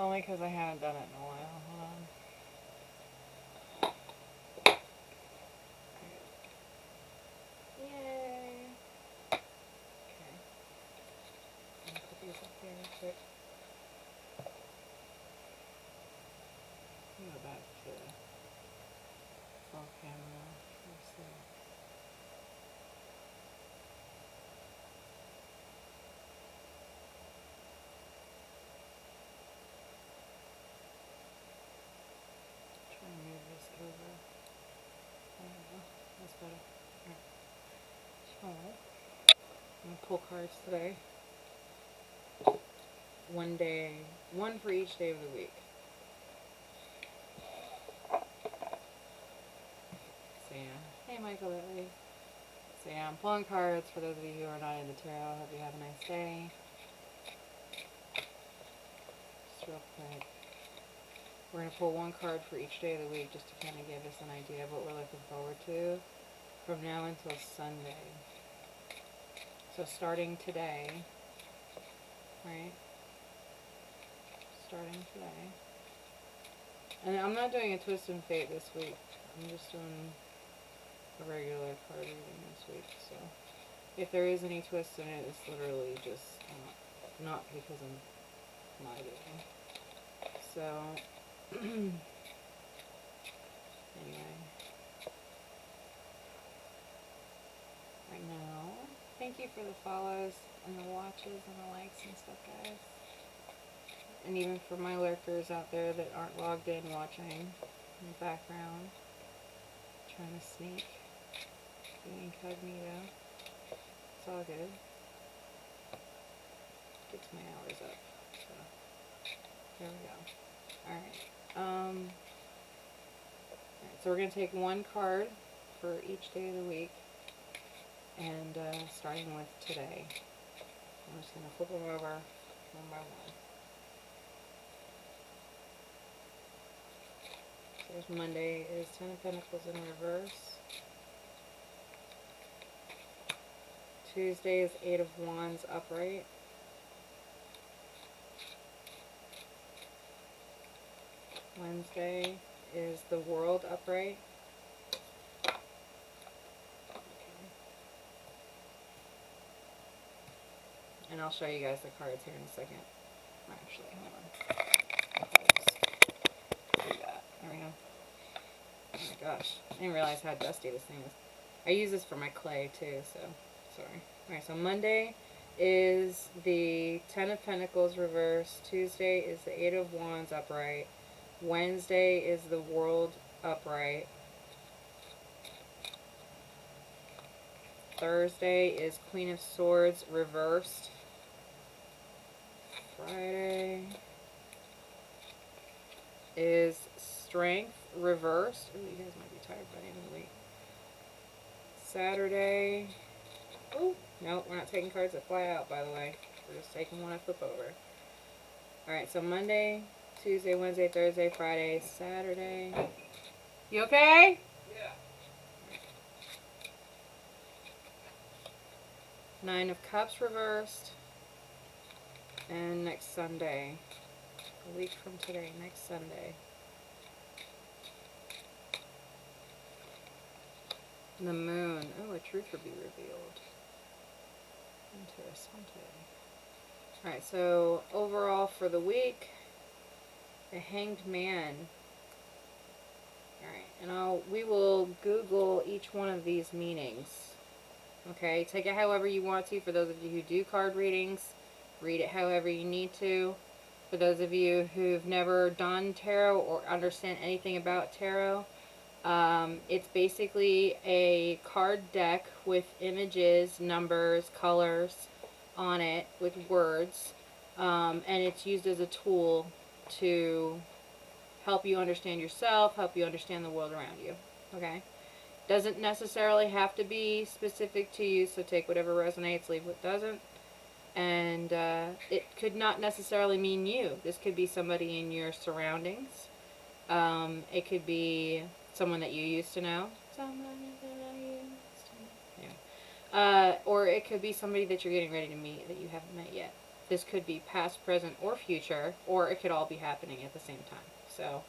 Only because I haven't done it in a while. Hold on. Yay! Okay. I'm gonna put these up here real quick. Go back to full camera. Let's see. Try and move this over. There we go. That's better. Alright. So, I'm going to pull cards today. One for each day of the week. So yeah. Hey Michael Whitley. So yeah, I'm pulling cards for those of you who are not into tarot. Hope you have a nice day. Just real quick. We're going to pull one card for each day of the week just to kind of give us an idea of what we're looking forward to from now until Sunday. So starting today, right? Starting today. And I'm not doing a twist and fate this week. I'm just doing a regular card reading this week. So if there is any twist in it, it's literally just not because of my doing. So anyway, right now, thank you for the follows and the watches and the likes and stuff, guys. And even for my lurkers out there that aren't logged in watching in the background, trying to sneak, being incognito. It's all good. Gets my hours up. So there we go. Alright. So we're going to take one card for each day of the week. And starting with today. I'm just going to flip them over one by one. So there's Monday is Ten of Pentacles in reverse. Tuesday is Eight of Wands upright. Wednesday is the World upright. Okay. And I'll show you guys the cards here in a second. Actually, hold on. Do that. There we go. Oh my gosh. I didn't realize how dusty this thing is. I use this for my clay too, so sorry. Alright, so Monday is the Ten of Pentacles reverse. Tuesday is the Eight of Wands upright. Wednesday is the World upright. Thursday is Queen of Swords reversed. Friday is Strength reversed. Ooh, you guys might be tired by the end of the week. Saturday. Oh, no, we're not taking cards that fly out, by the way. We're just taking one I flip over. Alright, so Monday, Tuesday, Wednesday, Thursday, Friday, Saturday. You okay? Yeah. Nine of Cups reversed. And next Sunday. A week from today, next Sunday. The Moon. Oh, a truth will be revealed. Interessante. Alright, so overall for the week, the Hanged Man. Alright, and we will Google each one of these meanings. Okay, take it however you want to. For those of you who do card readings, read it however you need to. For those of you who've never done tarot or understand anything about tarot, it's basically a card deck with images, numbers, colors on it with words, and it's used as a tool to help you understand yourself, help you understand the world around you. Okay? Doesn't necessarily have to be specific to you, so take whatever resonates, leave what doesn't. And it could not necessarily mean you. This could be somebody in your surroundings. It could be someone that you used to know. Someone that I used to know. Yeah. Or it could be somebody that you're getting ready to meet that you haven't met yet. This could be past, present, or future, or it could all be happening at the same time. So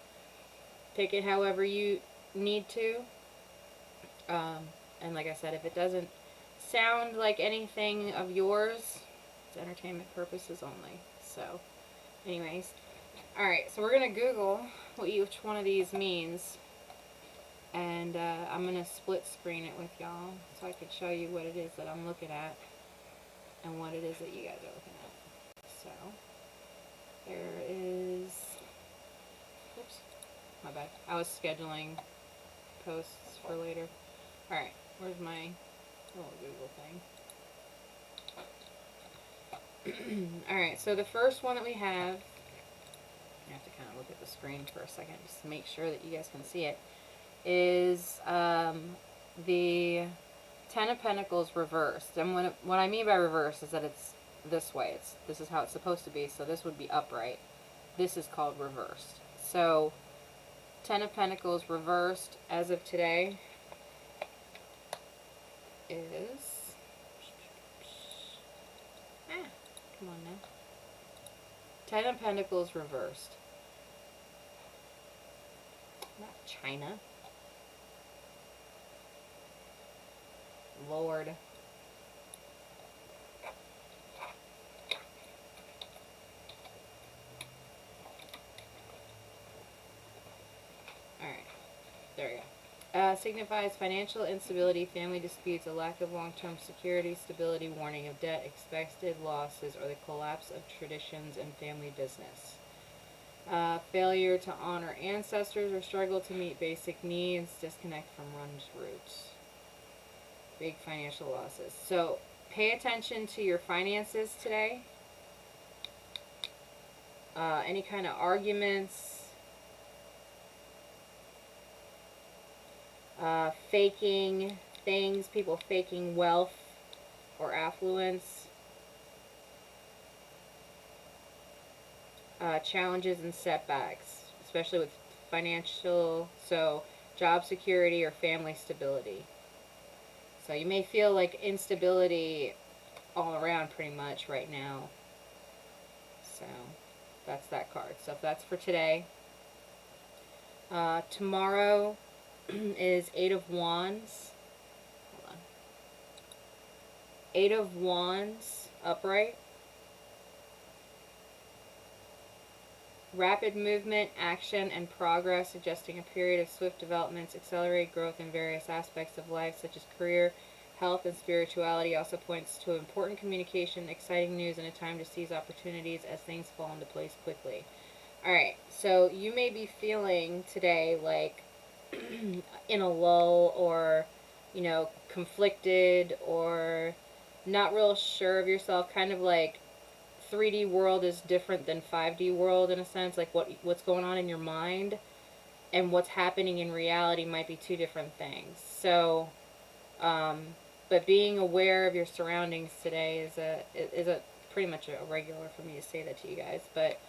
take it however you need to. And like I said, if it doesn't sound like anything of yours, it's entertainment purposes only. So anyways, alright, so we're going to Google what each one of these means. And I'm going to split screen it with y'all so I can show you what it is that I'm looking at and what it is that you guys are looking at. So, there is, oops, my bad. I was scheduling posts for later. Alright, where's my little Google thing? Alright, so the first one that we have, I have to kind of look at the screen for a second just to make sure that you guys can see it, is the Ten of Pentacles reversed. And what I mean by reversed is that it's this way. This is how it's supposed to be, so this would be upright. This is called reversed. So, Ten of Pentacles reversed as of today is... come on now. Ten of Pentacles reversed. Not China. Lord. Alright. There we go. Signifies financial instability, family disputes, a lack of long-term security, stability, warning of debt, expected losses, or the collapse of traditions and family business. Failure to honor ancestors or struggle to meet basic needs, disconnect from run's roots. Big financial losses. So, pay attention to your finances today. Any kind of arguments. Faking things. People faking wealth or affluence. Challenges and setbacks. Especially with financial, so job security or family stability. So you may feel like instability all around pretty much right now. So that's that card. So if that's for today. Tomorrow is Eight of Wands. Hold on. Eight of Wands upright. Rapid movement, action, and progress, suggesting a period of swift developments, accelerated growth in various aspects of life, such as career, health, and spirituality. Also points to important communication, exciting news, and a time to seize opportunities as things fall into place quickly. Alright, so you may be feeling today like in a lull or, you know, conflicted or not real sure of yourself, kind of like 3D world is different than 5D world in a sense, like what's going on in your mind and what's happening in reality might be two different things. So, but being aware of your surroundings today is a pretty much a regular for me to say that to you guys. But,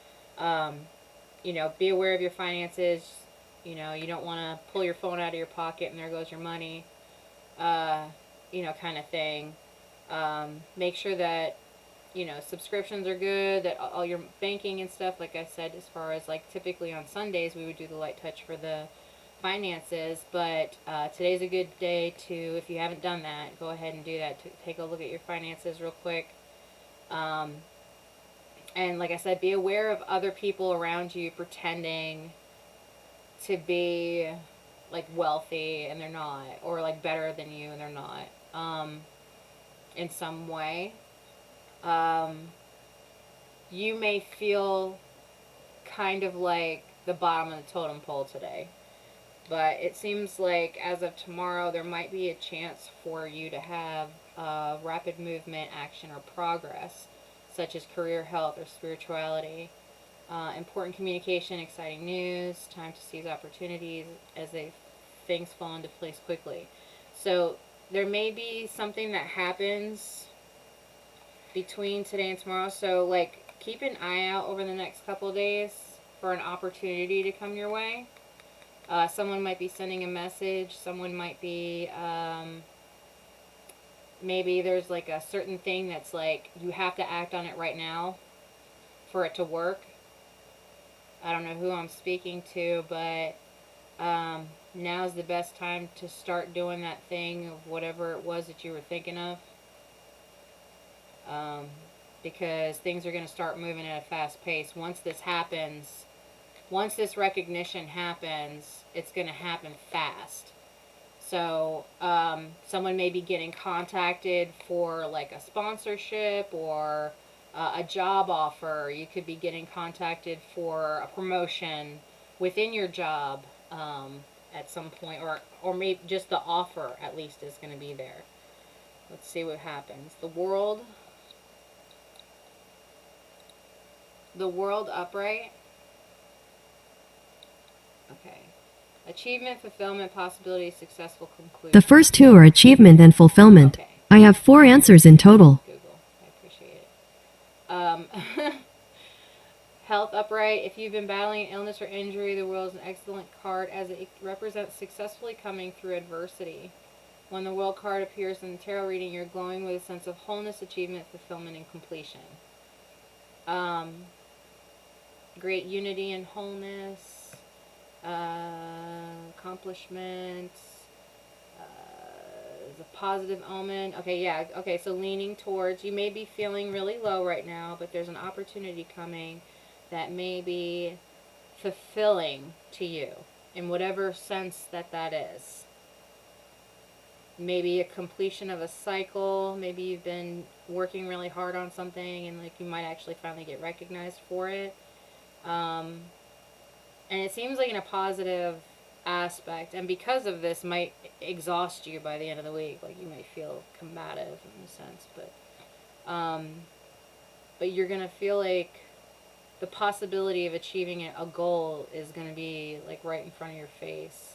you know, be aware of your finances. You know, you don't want to pull your phone out of your pocket and there goes your money, you know, kind of thing. Make sure that, you know, subscriptions are good, that all your banking and stuff, like I said, as far as like typically on Sundays we would do the light touch for the finances, but today's a good day to, if you haven't done that, go ahead and do that, to take a look at your finances real quick. And like I said, be aware of other people around you pretending to be like wealthy and they're not, or like better than you and they're not, in some way. You may feel kind of like the bottom of the totem pole today, but it seems like as of tomorrow there might be a chance for you to have rapid movement, action, or progress, such as career, health, or spirituality. Important communication, exciting news, time to seize opportunities as things fall into place quickly. So there may be something that happens between today and tomorrow, so like keep an eye out over the next couple days for an opportunity to come your way. Someone might be sending a message, someone might be maybe there's like a certain thing that's like you have to act on it right now for it to work. I don't know who I'm speaking to, but now's the best time to start doing that thing of whatever it was that you were thinking of. Because things are going to start moving at a fast pace. Once this happens, once this recognition happens, it's going to happen fast. So someone may be getting contacted for like a sponsorship or a job offer. You could be getting contacted for a promotion within your job at some point, or maybe just the offer at least is going to be there. Let's see what happens. The world upright. Okay. Achievement, fulfillment, possibility, successful conclusion. The first two are achievement and fulfillment. Okay. I have 4 answers in total. Google. I appreciate it. Health upright. If you've been battling illness or injury, the world is an excellent card as it represents successfully coming through adversity. When the world card appears in the tarot reading, you're glowing with a sense of wholeness, achievement, fulfillment, and completion. Great unity and wholeness, accomplishments, a positive omen. Okay, yeah, okay, so leaning towards, you may be feeling really low right now, but there's an opportunity coming that may be fulfilling to you in whatever sense that that is. Maybe a completion of a cycle, maybe you've been working really hard on something and like you might actually finally get recognized for it. And it seems like in a positive aspect, and because of this might exhaust you by the end of the week. Like you might feel combative in a sense, but you're gonna feel like the possibility of achieving a goal is gonna be like right in front of your face.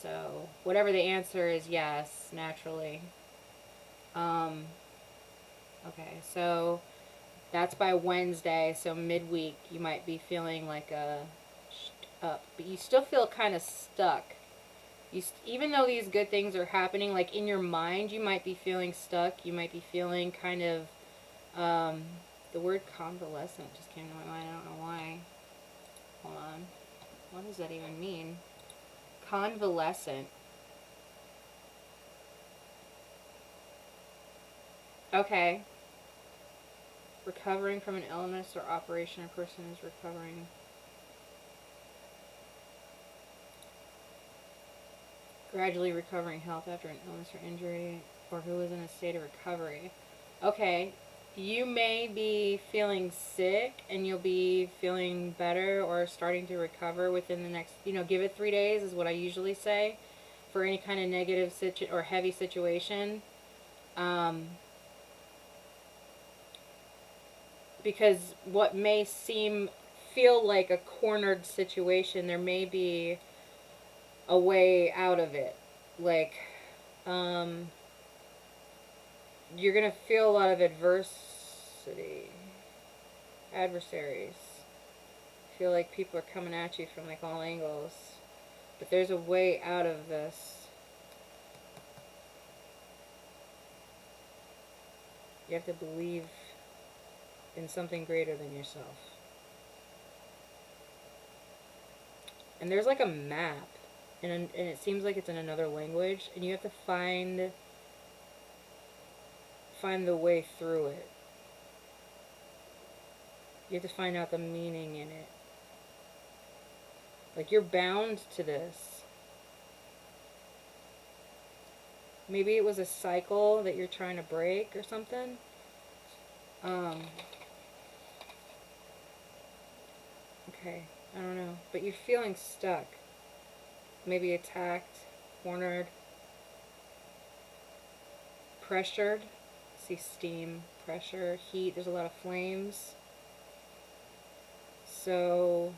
So whatever the answer is, yes, naturally. Okay, so that's by Wednesday, so midweek you might be feeling like up, but you still feel kind of stuck. Even though these good things are happening, like in your mind, you might be feeling stuck. You might be feeling kind of, the word convalescent just came to my mind. I don't know why. Hold on. What does that even mean? Convalescent. Okay. Recovering from an illness or operation, a person is recovering. Gradually recovering health after an illness or injury, or who is in a state of recovery. Okay, you may be feeling sick and you'll be feeling better or starting to recover within the next, give it 3 days is what I usually say for any kind of negative or heavy situation. Because what may feel like a cornered situation, there may be a way out of it. Like, you're going to feel a lot of adversaries. Feel like people are coming at you from like all angles. But there's a way out of this. You have to believe in something greater than yourself. And there's like a map, and it seems like it's in another language, and you have to find the way through it. You have to find out the meaning in it. Like, you're bound to this. Maybe it was a cycle that you're trying to break or something. Okay, I don't know. But you're feeling stuck. Maybe attacked, cornered, pressured. See steam, pressure, heat. There's a lot of flames. So,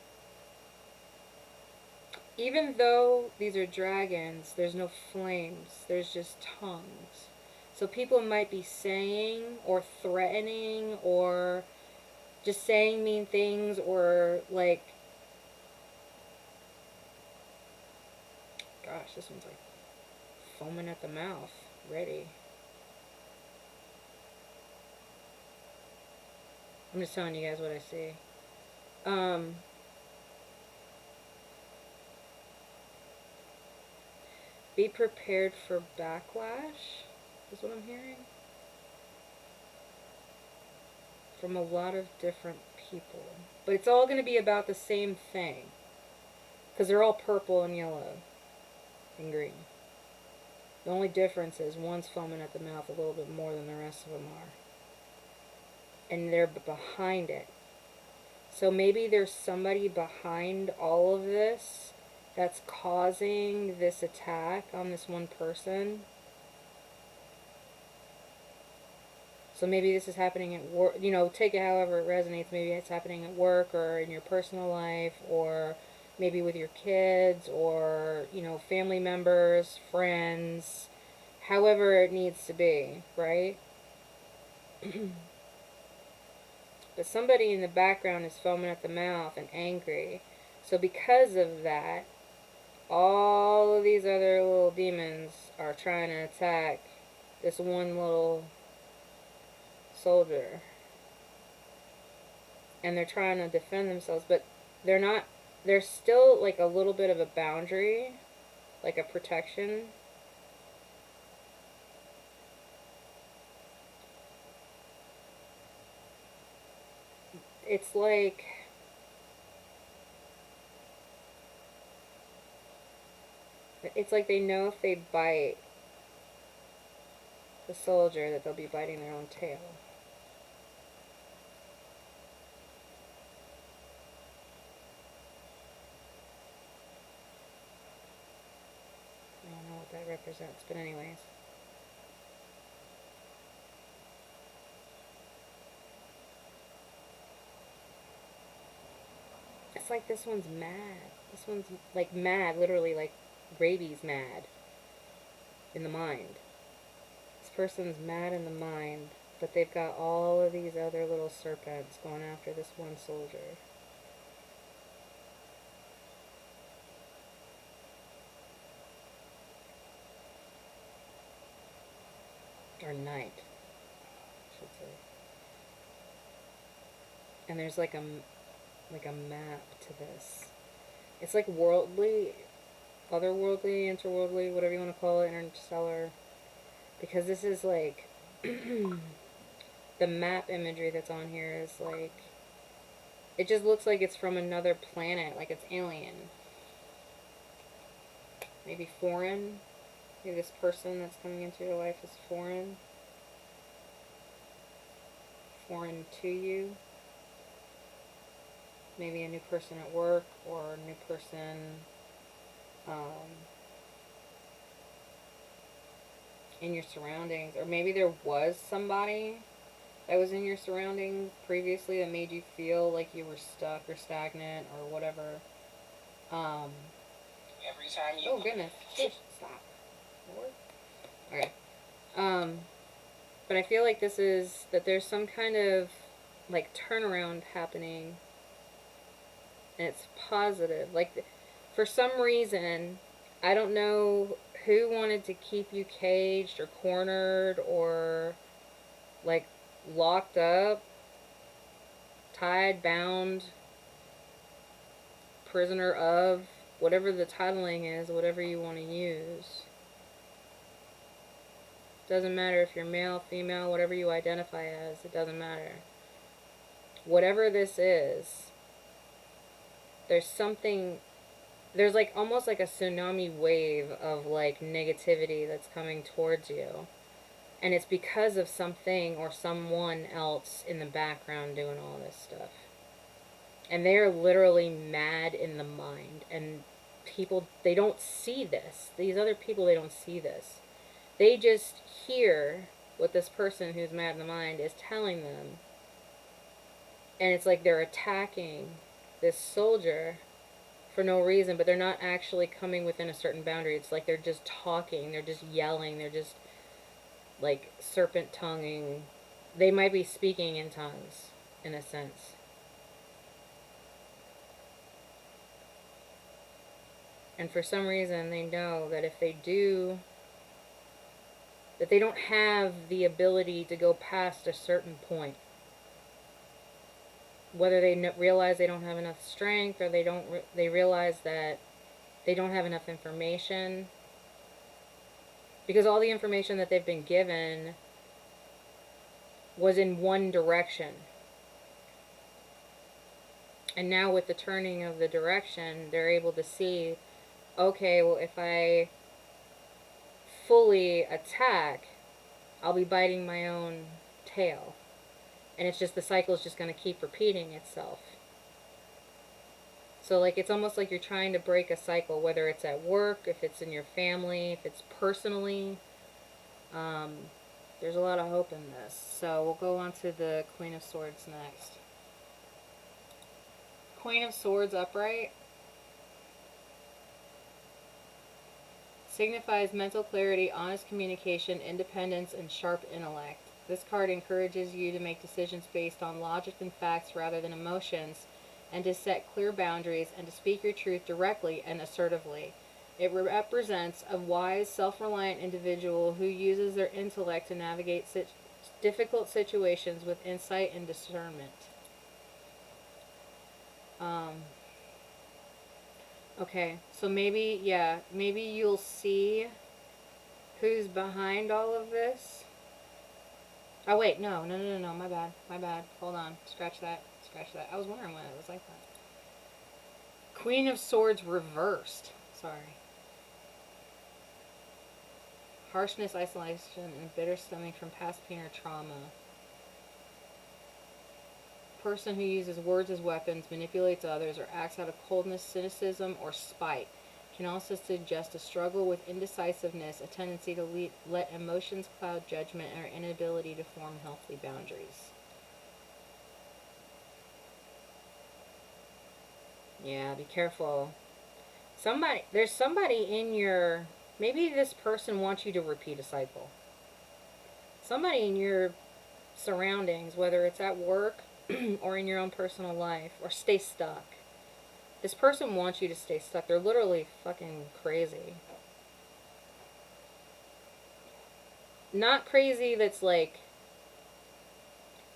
even though these are dragons, there's no flames. There's just tongues. So people might be saying or threatening or just saying mean things, or like, gosh, this one's like foaming at the mouth, ready. I'm just telling you guys what I see. Be prepared for backlash, is what I'm hearing. From a lot of different people. But it's all going to be about the same thing. Because they're all purple and yellow and green. The only difference is one's foaming at the mouth a little bit more than the rest of them are. And they're behind it. So maybe there's somebody behind all of this that's causing this attack on this one person. So maybe this is happening at work, you know, take it however it resonates. Maybe it's happening at work or in your personal life, or maybe with your kids, or, you know, family members, friends, however it needs to be, right? But somebody in the background is foaming at the mouth and angry. So because of that, all of these other little demons are trying to attack this one little soldier. And they're trying to defend themselves, but they're not, there's still like a little bit of a boundary, like a protection. It's like they know if they bite the soldier that they'll be biting their own tail. I don't know what that represents, but anyways. It's like this one's mad. This one's like mad, literally like rabies mad in the mind. This person's mad in the mind, but they've got all of these other little serpents going after this one soldier. Or knight, I should say. And there's like a map to this. It's like worldly, otherworldly, interworldly, whatever you want to call it, interstellar. Because this is like, the map imagery that's on here is like, it just looks like it's from another planet, like it's alien. Maybe foreign. Maybe this person that's coming into your life is foreign. Foreign to you. Maybe a new person at work, or a new person in your surroundings. Or maybe there was somebody that was in your surroundings previously that made you feel like you were stuck or stagnant or whatever. Every time you... Oh, goodness. Stop. Lord. Okay. But I feel like this is, that there's some kind of, like, turnaround happening. And it's positive. Like, for some reason, I don't know who wanted to keep you caged or cornered or, like, locked up, tied, bound, prisoner of, whatever the titling is, whatever you want to use. Doesn't matter if you're male, female, whatever you identify as, it doesn't matter. Whatever this is, there's something, there's like almost like a tsunami wave of like negativity that's coming towards you. And it's because of something or someone else in the background doing all this stuff. And they are literally mad in the mind. And people, they don't see this. These other people, they don't see this. They just hear what this person who's mad in the mind is telling them. And it's like they're attacking this soldier for no reason, but they're not actually coming within a certain boundary. It's like they're just talking, they're just yelling, they're just like serpent tonguing. They might be speaking in tongues, in a sense. And for some reason, they know that if they do that they don't have the ability to go past a certain point. Whether they realize they don't have enough strength, or they realize that they don't have enough information, because all the information that they've been given was in one direction. And now with the turning of the direction, they're able to see, okay, well, if I fully attack, I'll be biting my own tail. And it's just, the cycle is just going to keep repeating itself. So, like, it's almost like you're trying to break a cycle, whether it's at work, if it's in your family, if it's personally. There's a lot of hope in this. So we'll go on to the Queen of Swords next. Queen of Swords upright signifies mental clarity, honest communication, independence, and sharp intellect. This card encourages you to make decisions based on logic and facts rather than emotions, and to set clear boundaries and to speak your truth directly and assertively. It represents a wise, self-reliant individual who uses their intellect to navigate difficult situations with insight and discernment. Okay, so maybe you'll see who's behind all of this. Oh, wait, no, my bad. Hold on, scratch that. I was wondering why it was like that. Queen of Swords reversed. Sorry. Harshness, isolation, and bitter stemming from past pain or trauma. Person who uses words as weapons, manipulates others, or acts out of coldness, cynicism, or spite. Can also suggest a struggle with indecisiveness, a tendency to let emotions cloud judgment, and an inability to form healthy boundaries. Yeah, be careful. There's somebody in your... Maybe this person wants you to repeat a cycle. Somebody in your surroundings, whether it's at work or in your own personal life, or stay stuck. This person wants you to stay stuck. They're literally fucking crazy. Not crazy that's like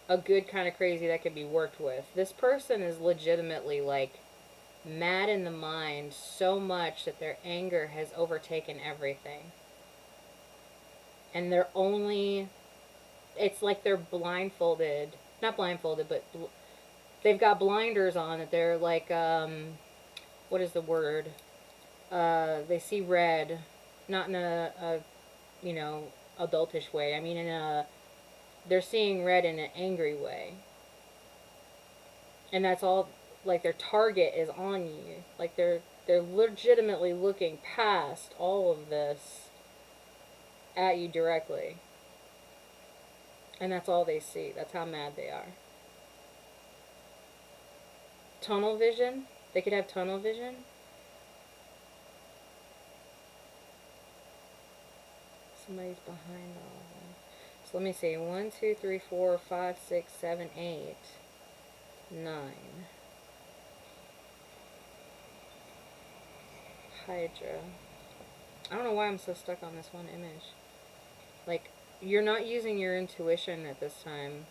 a good kind of crazy that can be worked with. This person is legitimately like mad in the mind so much that their anger has overtaken everything. And it's like they're blindfolded. Not blindfolded, but they've got blinders on, that they're like, what is the word? They see red. Not in a adultish way. I mean, they're seeing red in an angry way. And that's all. Like, their target is on you. Like, they're legitimately looking past all of this at you directly. And that's all they see. That's how mad they are. Tunnel vision. They could have tunnel vision. Somebody's behind all of them. So let me see. 1, 2, 3, 4, 5, 6, 7, 8, 9. Hydra. I don't know why I'm so stuck on this one image. Like, you're not using your intuition at this time.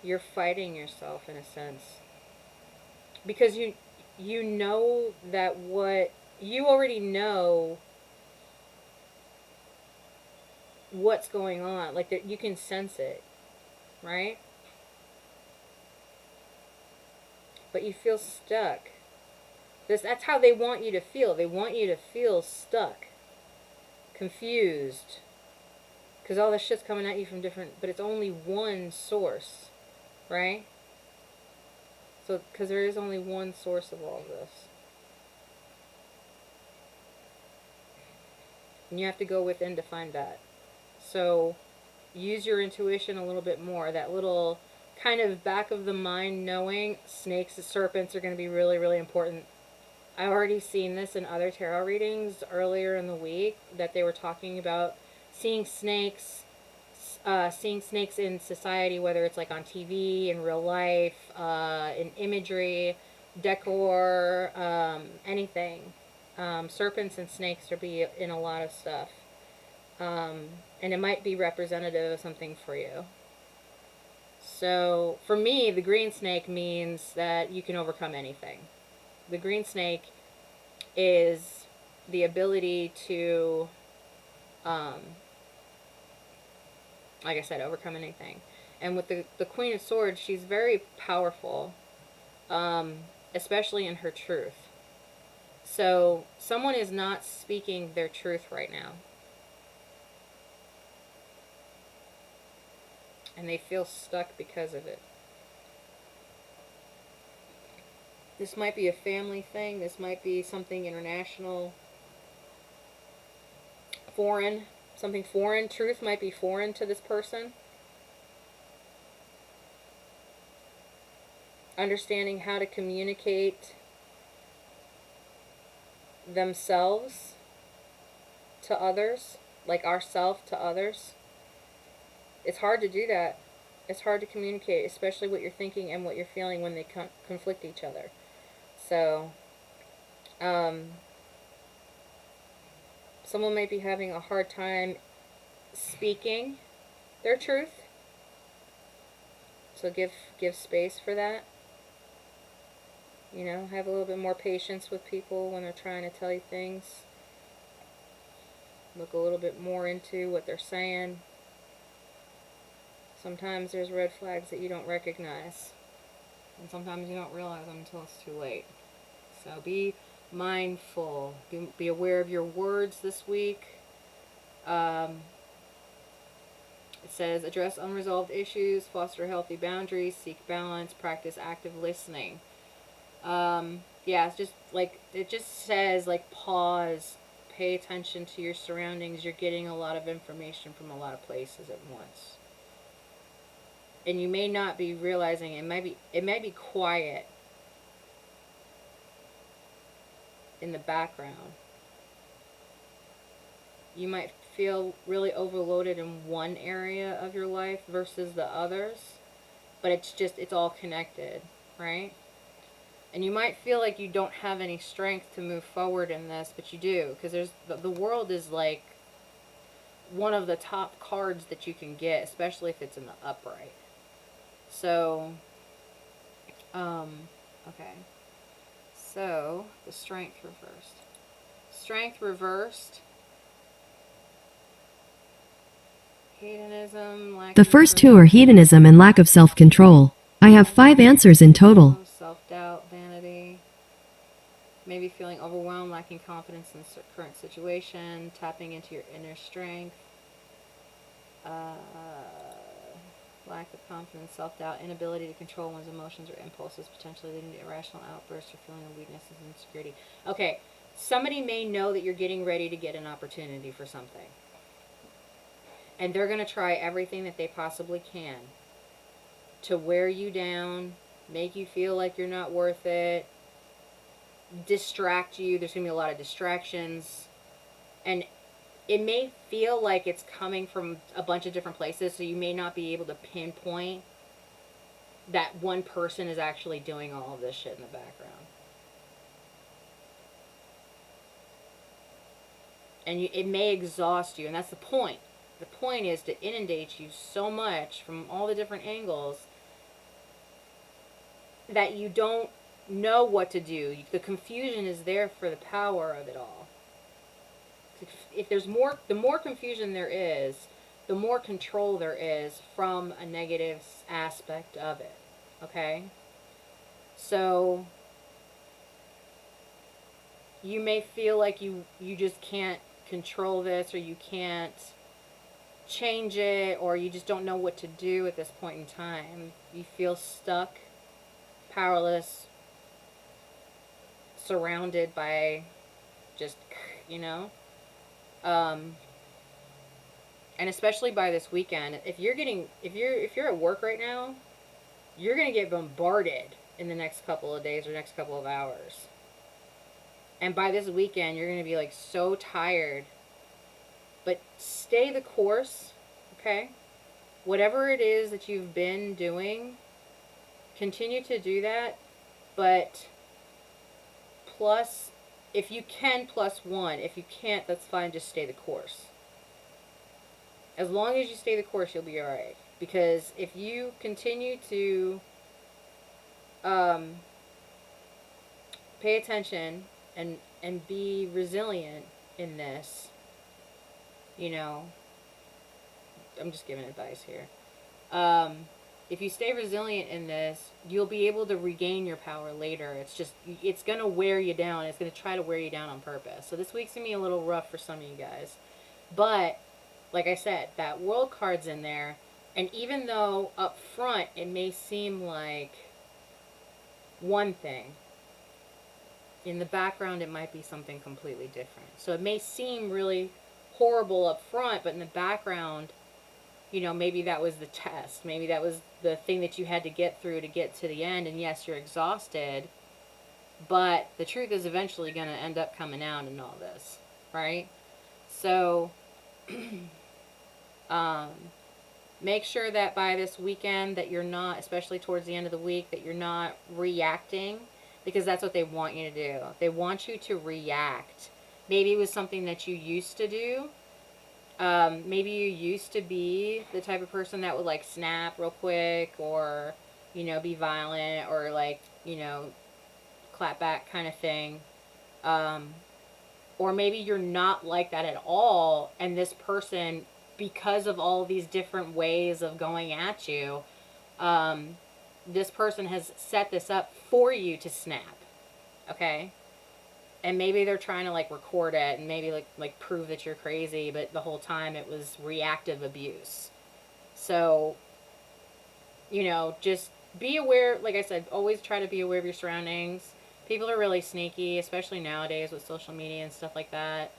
You're fighting yourself in a sense. Because you know that you already know what's going on. Like, that you can sense it, right? But you feel stuck. That's how they want you to feel. They want you to feel stuck, confused, because all this shit's coming at you from different, but it's only one source, right? So, because there is only one source of all this. And you have to go within to find that. So, use your intuition a little bit more. That little kind of back of the mind knowing snakes and serpents are going to be really, really important. I've already seen this in other tarot readings earlier in the week, that they were talking about seeing snakes in society, whether it's like on TV, in real life, in imagery, decor, anything. Serpents and snakes to be in a lot of stuff. And it might be representative of something for you. So for me, the green snake means that you can overcome anything. The green snake is the ability to, like I said, overcome anything. And with the Queen of Swords, she's very powerful, especially in her truth. So someone is not speaking their truth right now. And they feel stuck because of it. This might be a family thing. This might be something international. Foreign. Something foreign. Truth might be foreign to this person. Understanding how to communicate themselves to others. Like ourself to others. It's hard to do that. It's hard to communicate, especially what you're thinking and what you're feeling when they conflict each other. So, someone might be having a hard time speaking their truth. So give space for that. You know, have a little bit more patience with people when they're trying to tell you things. Look a little bit more into what they're saying. Sometimes there's red flags that you don't recognize. And sometimes you don't realize them until it's too late. So be mindful. Be aware of your words this week. It says, address unresolved issues, foster healthy boundaries, seek balance, practice active listening. Yeah, it's just like, it just says, like, pause, pay attention to your surroundings. You're getting a lot of information from a lot of places at once. And you may not be realizing it might be quiet in the background. You might feel really overloaded in one area of your life versus the others, but it's all connected, right? And you might feel like you don't have any strength to move forward in this, but you do, because the world is like one of the top cards that you can get, especially if it's in the upright. So, okay. So, the strength reversed. Strength reversed. Hedonism, lack The of first two are hedonism and lack of self-control. I have 5 answers in total. self-doubt, vanity. Maybe feeling overwhelmed, lacking confidence in the current situation, tapping into your inner strength. Lack of confidence, self-doubt, inability to control one's emotions or impulses, potentially leading to irrational outbursts or feeling of weakness and insecurity. Okay, somebody may know that you're getting ready to get an opportunity for something. And they're going to try everything that they possibly can to wear you down, make you feel like you're not worth it, distract you. There's going to be a lot of distractions. And it may feel like it's coming from a bunch of different places, so you may not be able to pinpoint that one person is actually doing all of this shit in the background. And it may exhaust you, and that's the point. The point is to inundate you so much from all the different angles that you don't know what to do. The confusion is there for the power of it all. If there's more, the more confusion there is, the more control there is from a negative aspect of it. Okay? So you may feel like you just can't control this, or you can't change it, or you just don't know what to do at this point in time. You feel stuck, powerless, surrounded by just, you know. And especially by this weekend, if you're at work right now, you're gonna get bombarded in the next couple of days or next couple of hours. And by this weekend, you're gonna be like so tired. But stay the course, okay? Whatever it is that you've been doing, continue to do that. But plus, if you can, +1. If you can't, that's fine. Just stay the course. As long as you stay the course, you'll be alright. Because if you continue to pay attention and be resilient in this, you know, I'm just giving advice here. If you stay resilient in this, you'll be able to regain your power later. It's going to wear you down. It's going to try to wear you down on purpose. So this week's going to be a little rough for some of you guys. But, like I said, that world card's in there. And even though up front it may seem like one thing, in the background it might be something completely different. So it may seem really horrible up front, but in the background, you know, maybe that was the test. Maybe that was the thing that you had to get through to get to the end. And yes, you're exhausted, but the truth is eventually going to end up coming out in all this, right? So, make sure that by this weekend that you're not, especially towards the end of the week, that you're not reacting, because that's what they want you to do. They want you to react. Maybe it was something that you used to do. Maybe you used to be the type of person that would like snap real quick, or, you know, be violent, or like, you know, clap back kind of thing. Or maybe you're not like that at all, and this person, because of all these different ways of going at you, this person has set this up for you to snap, okay? And maybe they're trying to like record it and maybe like prove that you're crazy, but the whole time it was reactive abuse. So, you know, just be aware. Like I said, always try to be aware of your surroundings. People are really sneaky, especially nowadays with social media and stuff like that.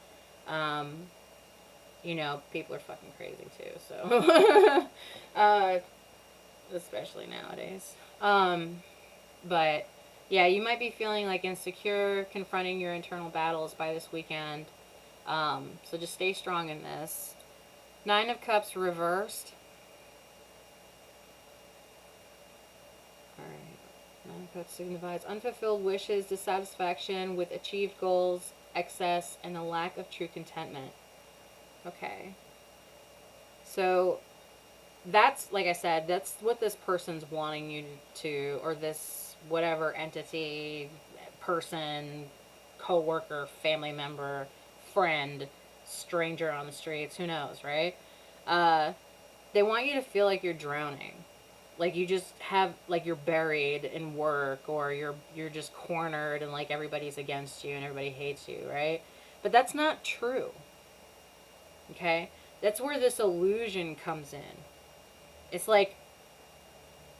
You know, people are fucking crazy too, so especially nowadays. But yeah, you might be feeling like insecure, confronting your internal battles by this weekend. So just stay strong in this. 9 of Cups reversed. Alright. 9 of Cups signifies unfulfilled wishes, dissatisfaction with achieved goals, excess, and a lack of true contentment. Okay. So that's, like I said, that's what this person's wanting you to, or this whatever entity, person, co-worker, family member, friend, stranger on the streets, who knows, right? They want you to feel like you're drowning. Like you just have, like you're buried in work, or you're just cornered and like everybody's against you and everybody hates you, right? But that's not true. Okay? That's where this illusion comes in. It's like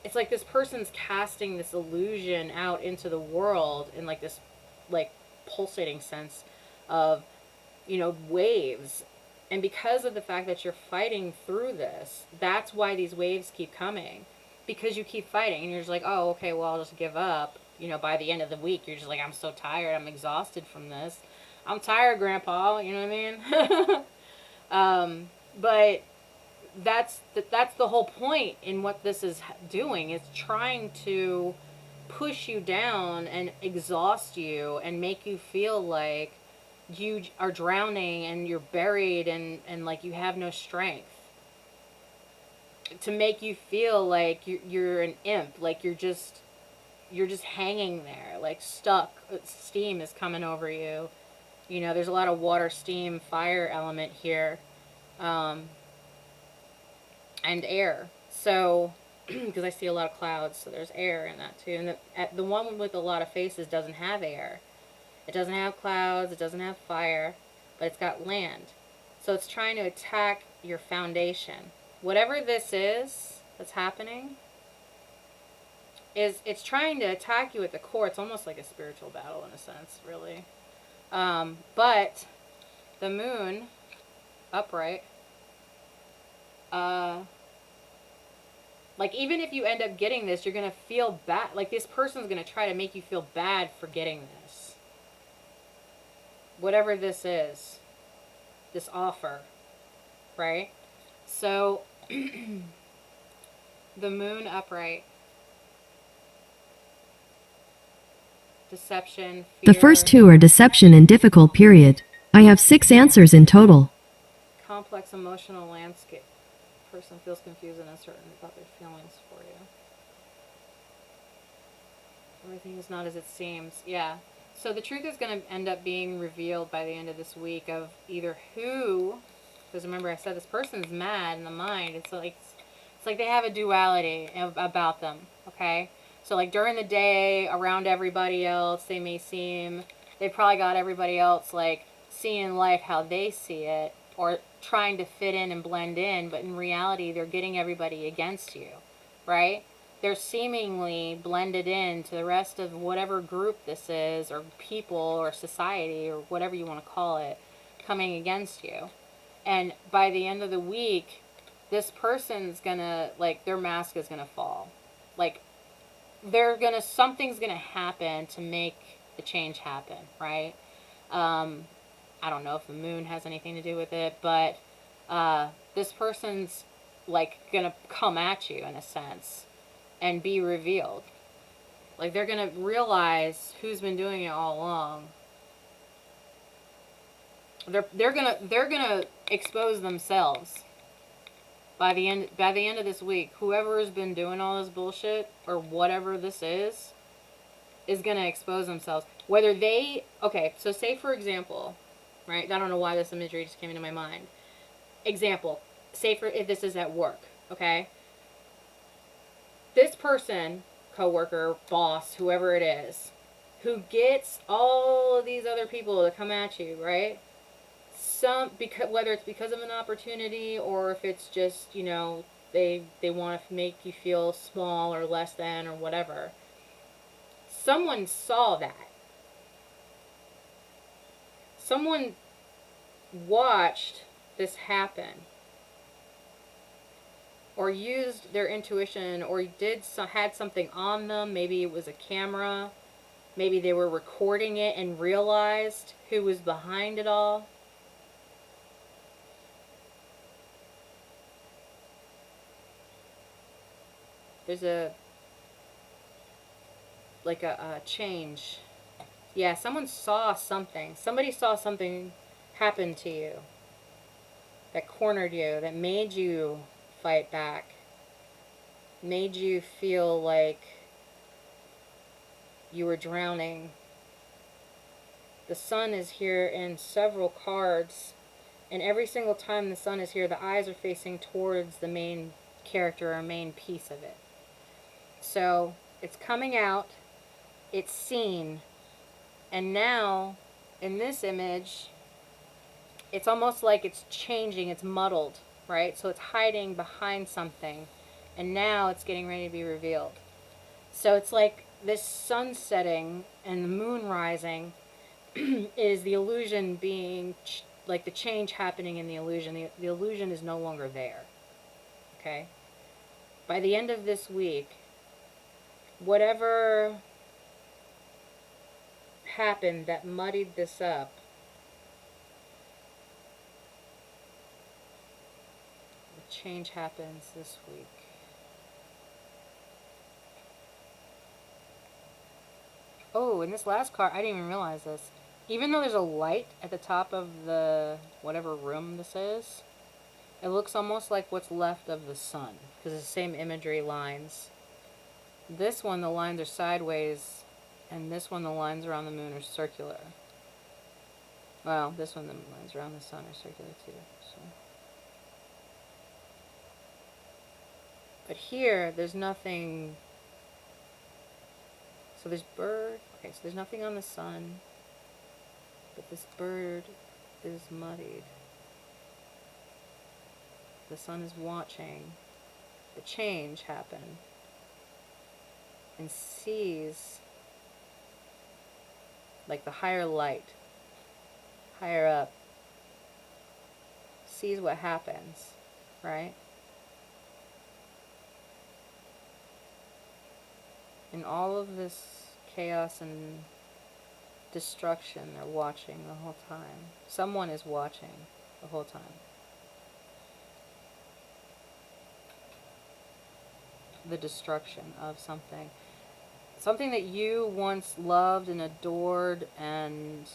this person's casting this illusion out into the world in like this like pulsating sense of, you know, waves. And because of the fact that you're fighting through this, that's why these waves keep coming. Because you keep fighting and you're just like, oh, okay, well, I'll just give up. You know, by the end of the week, you're just like, I'm so tired. I'm exhausted from this. I'm tired, Grandpa. You know what I mean? But that's the whole point in what this is doing. It's trying to push you down and exhaust you and make you feel like you are drowning and you're buried and like you have no strength. To make you feel like you're an imp, like you're just hanging there, like stuck. Steam is coming over you. You know, there's a lot of water, steam, fire element here. And air. So, because I see a lot of clouds, so there's air in that too. And the one with a lot of faces doesn't have air. It doesn't have clouds, it doesn't have fire, but it's got land. So it's trying to attack your foundation. Whatever this is that's happening, it's trying to attack you at the core. It's almost like a spiritual battle in a sense, really. But the moon, upright, like even if you end up getting this, you're going to feel bad. Like this person's going to try to make you feel bad for getting this. Whatever this is, this offer, right? So, the moon upright, deception, fear. The first 2 are deception and difficult period. I have 6 answers in total. Complex complex emotional landscape. Person feels confused and uncertain about their feelings for you. Everything is not as it seems. Yeah. So the truth is going to end up being revealed by the end of this week of either who, because remember I said this person's mad in the mind. It's like they have a duality about them. Okay. So like during the day around everybody else, they probably got everybody else like seeing life how they see it or trying to fit in and blend in, but in reality they're getting everybody against you, right? They're seemingly blended in to the rest of whatever group this is, or people, or society, or whatever you want to call it, coming against you. And by the end of the week, this person's gonna, like, their mask is gonna fall. Like, something's gonna happen to make the change happen, right? I don't know if the moon has anything to do with it, but this person's, like, gonna come at you in a sense and be revealed. Like, they're gonna realize who's been doing it all along. They're gonna expose themselves by the end of this week. Whoever has been doing all this bullshit or whatever this is gonna expose themselves. Whether they, okay, so say for example, right? I don't know why this imagery just came into my mind. Example, say for if this is at work, okay? This person, coworker, boss, whoever it is, who gets all of these other people to come at you, right? Whether it's because of an opportunity or if it's just, you know, they want to make you feel small or less than or whatever. Someone saw that. Someone watched this happen, or used their intuition, or had something on them. Maybe it was a camera. Maybe they were recording it and realized who was behind it all. There's a change. Yeah, someone saw something. Somebody saw something happen to you that cornered you, that made you fight back, made you feel like you were drowning. The sun is here in several cards, and every single time the sun is here, the eyes are facing towards the main character or main piece of it. So it's coming out, it's seen, and now in this image, it's almost like it's changing, it's muddled, right? So it's hiding behind something, and now it's getting ready to be revealed. So it's like this sun setting and the moon rising is the illusion being, like the change happening in the illusion. The illusion is no longer there, okay? By the end of this week, whatever happened that muddied this up, the change happens this week. Oh, and this last card, I didn't even realize this. Even though there's a light at the top of the whatever room this is, it looks almost like what's left of the sun, because it's the same imagery lines. This one, the lines are sideways, and this one, the lines around the moon are circular. Well, this one, the lines around the sun are circular too. So. But here, there's nothing. So there's bird. Okay, so there's nothing on the sun, but this bird is muddied. The sun is watching the change happen and sees, like the higher light, higher up, sees what happens, right? In all of this chaos and destruction, they're watching the whole time. Someone is watching the whole time. The destruction of something. Something that you once loved and adored and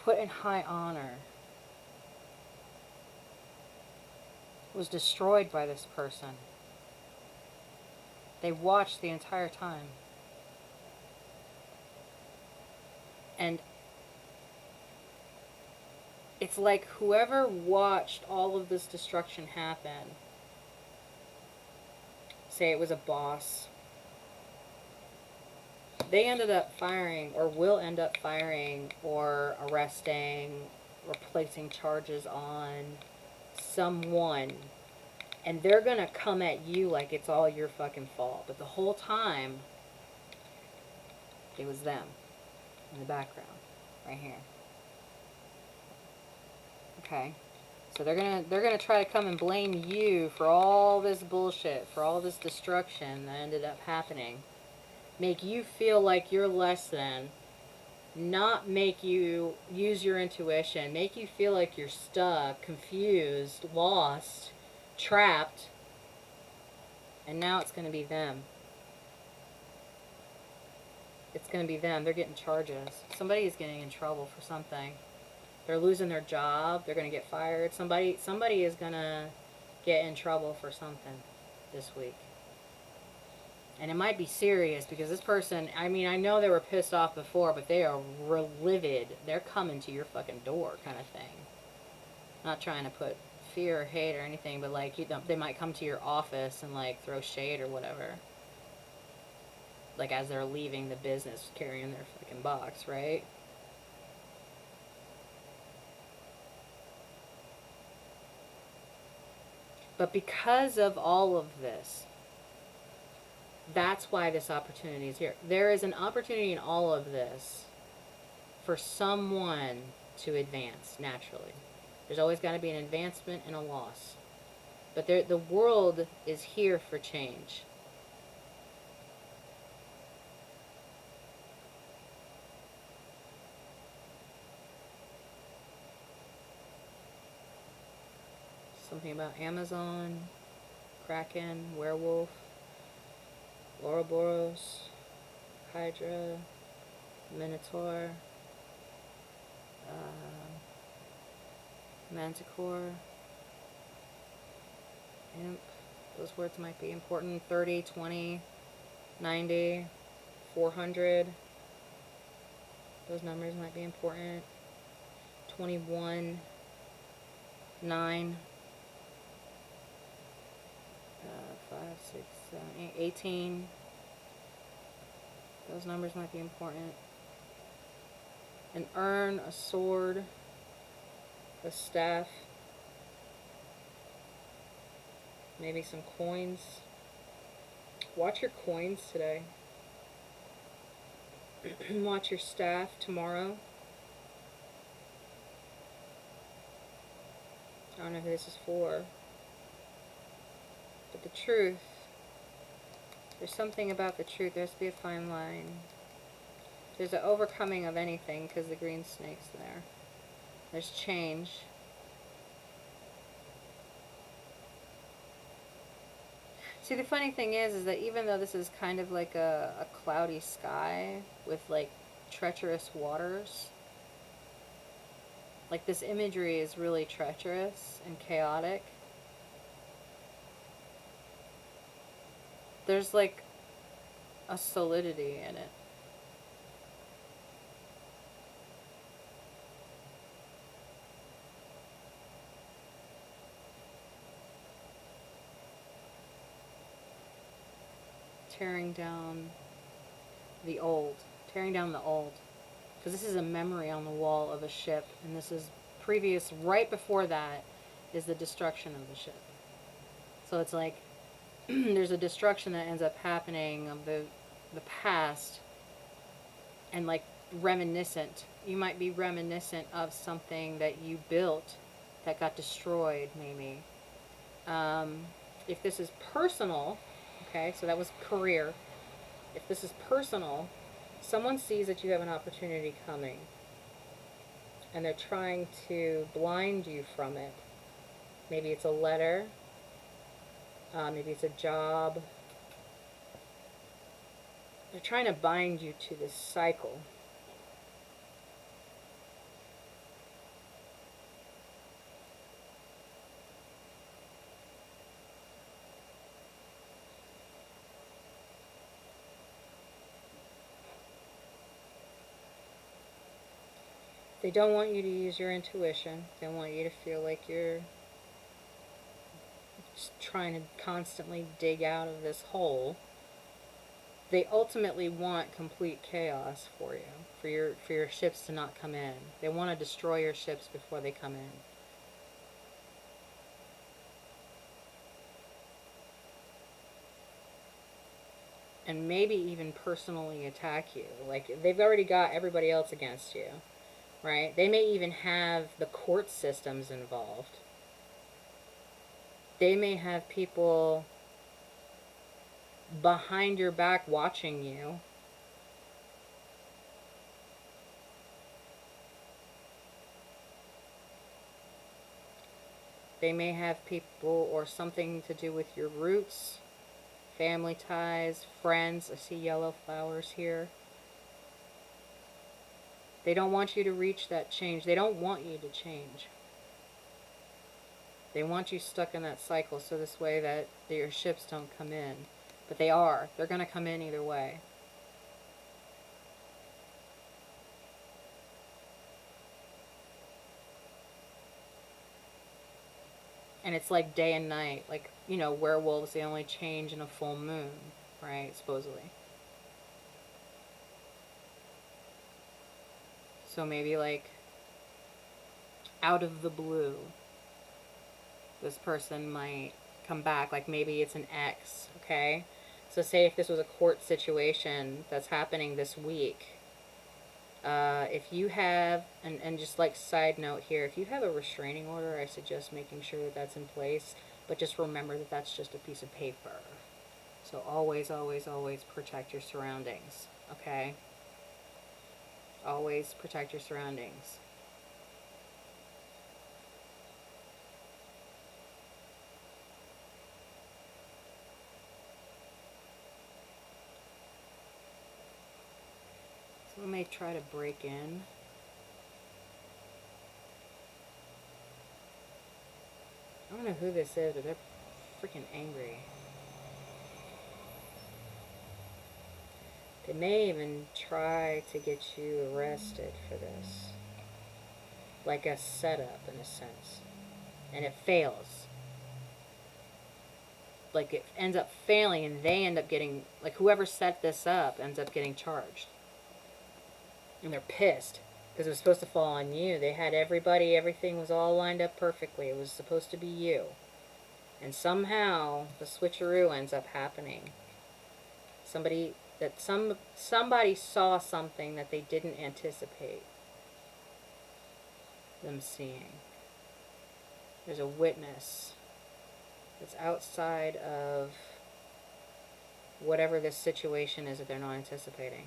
put in high honor was destroyed by this person. They watched the entire time. And it's like whoever watched all of this destruction happen, say it was a boss, they ended up firing, or will end up firing, or arresting, or placing charges on someone. And they're gonna come at you like it's all your fucking fault. But the whole time, it was them in the background, right here. Okay? So they're gonna try to come and blame you for all this bullshit, for all this destruction that ended up happening. Make you feel like you're less than. Not make you use your intuition. Make you feel like you're stuck, confused, lost, trapped. And now it's going to be them. It's going to be them. They're getting charges. Somebody is getting in trouble for something. They're losing their job. They're going to get fired. Somebody is going to get in trouble for something this week. And it might be serious because this person, I mean, I know they were pissed off before, but they are livid. They're coming to your fucking door kind of thing. Not trying to put fear or hate or anything, but like, you know, they might come to your office and like throw shade or whatever. Like as they're leaving the business carrying their fucking box, right? But because of all of this, that's why this opportunity is here. There is an opportunity in all of this for someone to advance naturally. There's always got to be an advancement and a loss. But the world is here for change. Something about Amazon, Kraken, Werewolf, Ouroboros, Hydra, Minotaur, Manticore, Imp. Those words might be important. 30, 20, 90, 400. Those numbers might be important. 21, 9, 5, 6, 7, 8, 18. Those numbers might be important. An urn, a sword, a staff, maybe some coins. Watch your coins today. Watch your staff tomorrow. I don't know who this is for. But the truth, there's something about the truth. There has to be a fine line. There's an overcoming of anything because the green snake's there. There's change. See, the funny thing is that even though this is kind of like a cloudy sky with like treacherous waters, like this imagery is really treacherous and chaotic. There's like a solidity in it. Tearing down the old. Tearing down the old. Because this is a memory on the wall of a ship. And this is previous, right before that, is the destruction of the ship. So it's like, there's a destruction that ends up happening of the past. And like, reminiscent. You might be reminiscent of something that you built that got destroyed, maybe. If this is personal... Okay, so that was career. If this is personal, someone sees that you have an opportunity coming and they're trying to blind you from it. Maybe it's a letter, maybe it's a job. They're trying to bind you to this cycle. They don't want you to use your intuition. They want you to feel like you're just trying to constantly dig out of this hole. They ultimately want complete chaos for you, for your ships to not come in. They want to destroy your ships before they come in. And maybe even personally attack you. Like, they've already got everybody else against you, right? They may even have the court systems involved. They may have people behind your back watching you. They may have people or something to do with your roots, family ties, friends. I see yellow flowers here. They don't want you to reach that change. They don't want you to change. They want you stuck in that cycle so this way that your ships don't come in. But they are. They're going to come in either way. And it's like day and night. Like, you know, werewolves, they only change in a full moon, right? Supposedly. So maybe like out of the blue, this person might come back. Like maybe it's an ex, okay? So say if this was a court situation that's happening this week, if you have, and just like side note here, if you have a restraining order, I suggest making sure that that's in place, but just remember that that's just a piece of paper. So always, always, always protect your surroundings, okay? Always protect your surroundings. Someone may try to break in. I don't know who this is, but they're freaking angry. They may even try to get you arrested for this. Like a setup, in a sense. And it fails. Like, it ends up failing, and they end up getting... Like, whoever set this up ends up getting charged. And they're pissed. Because it was supposed to fall on you. They had everybody, everything was all lined up perfectly. It was supposed to be you. And somehow, the switcheroo ends up happening. Somebody saw something that they didn't anticipate them seeing. There's a witness that's outside of whatever this situation is that they're not anticipating.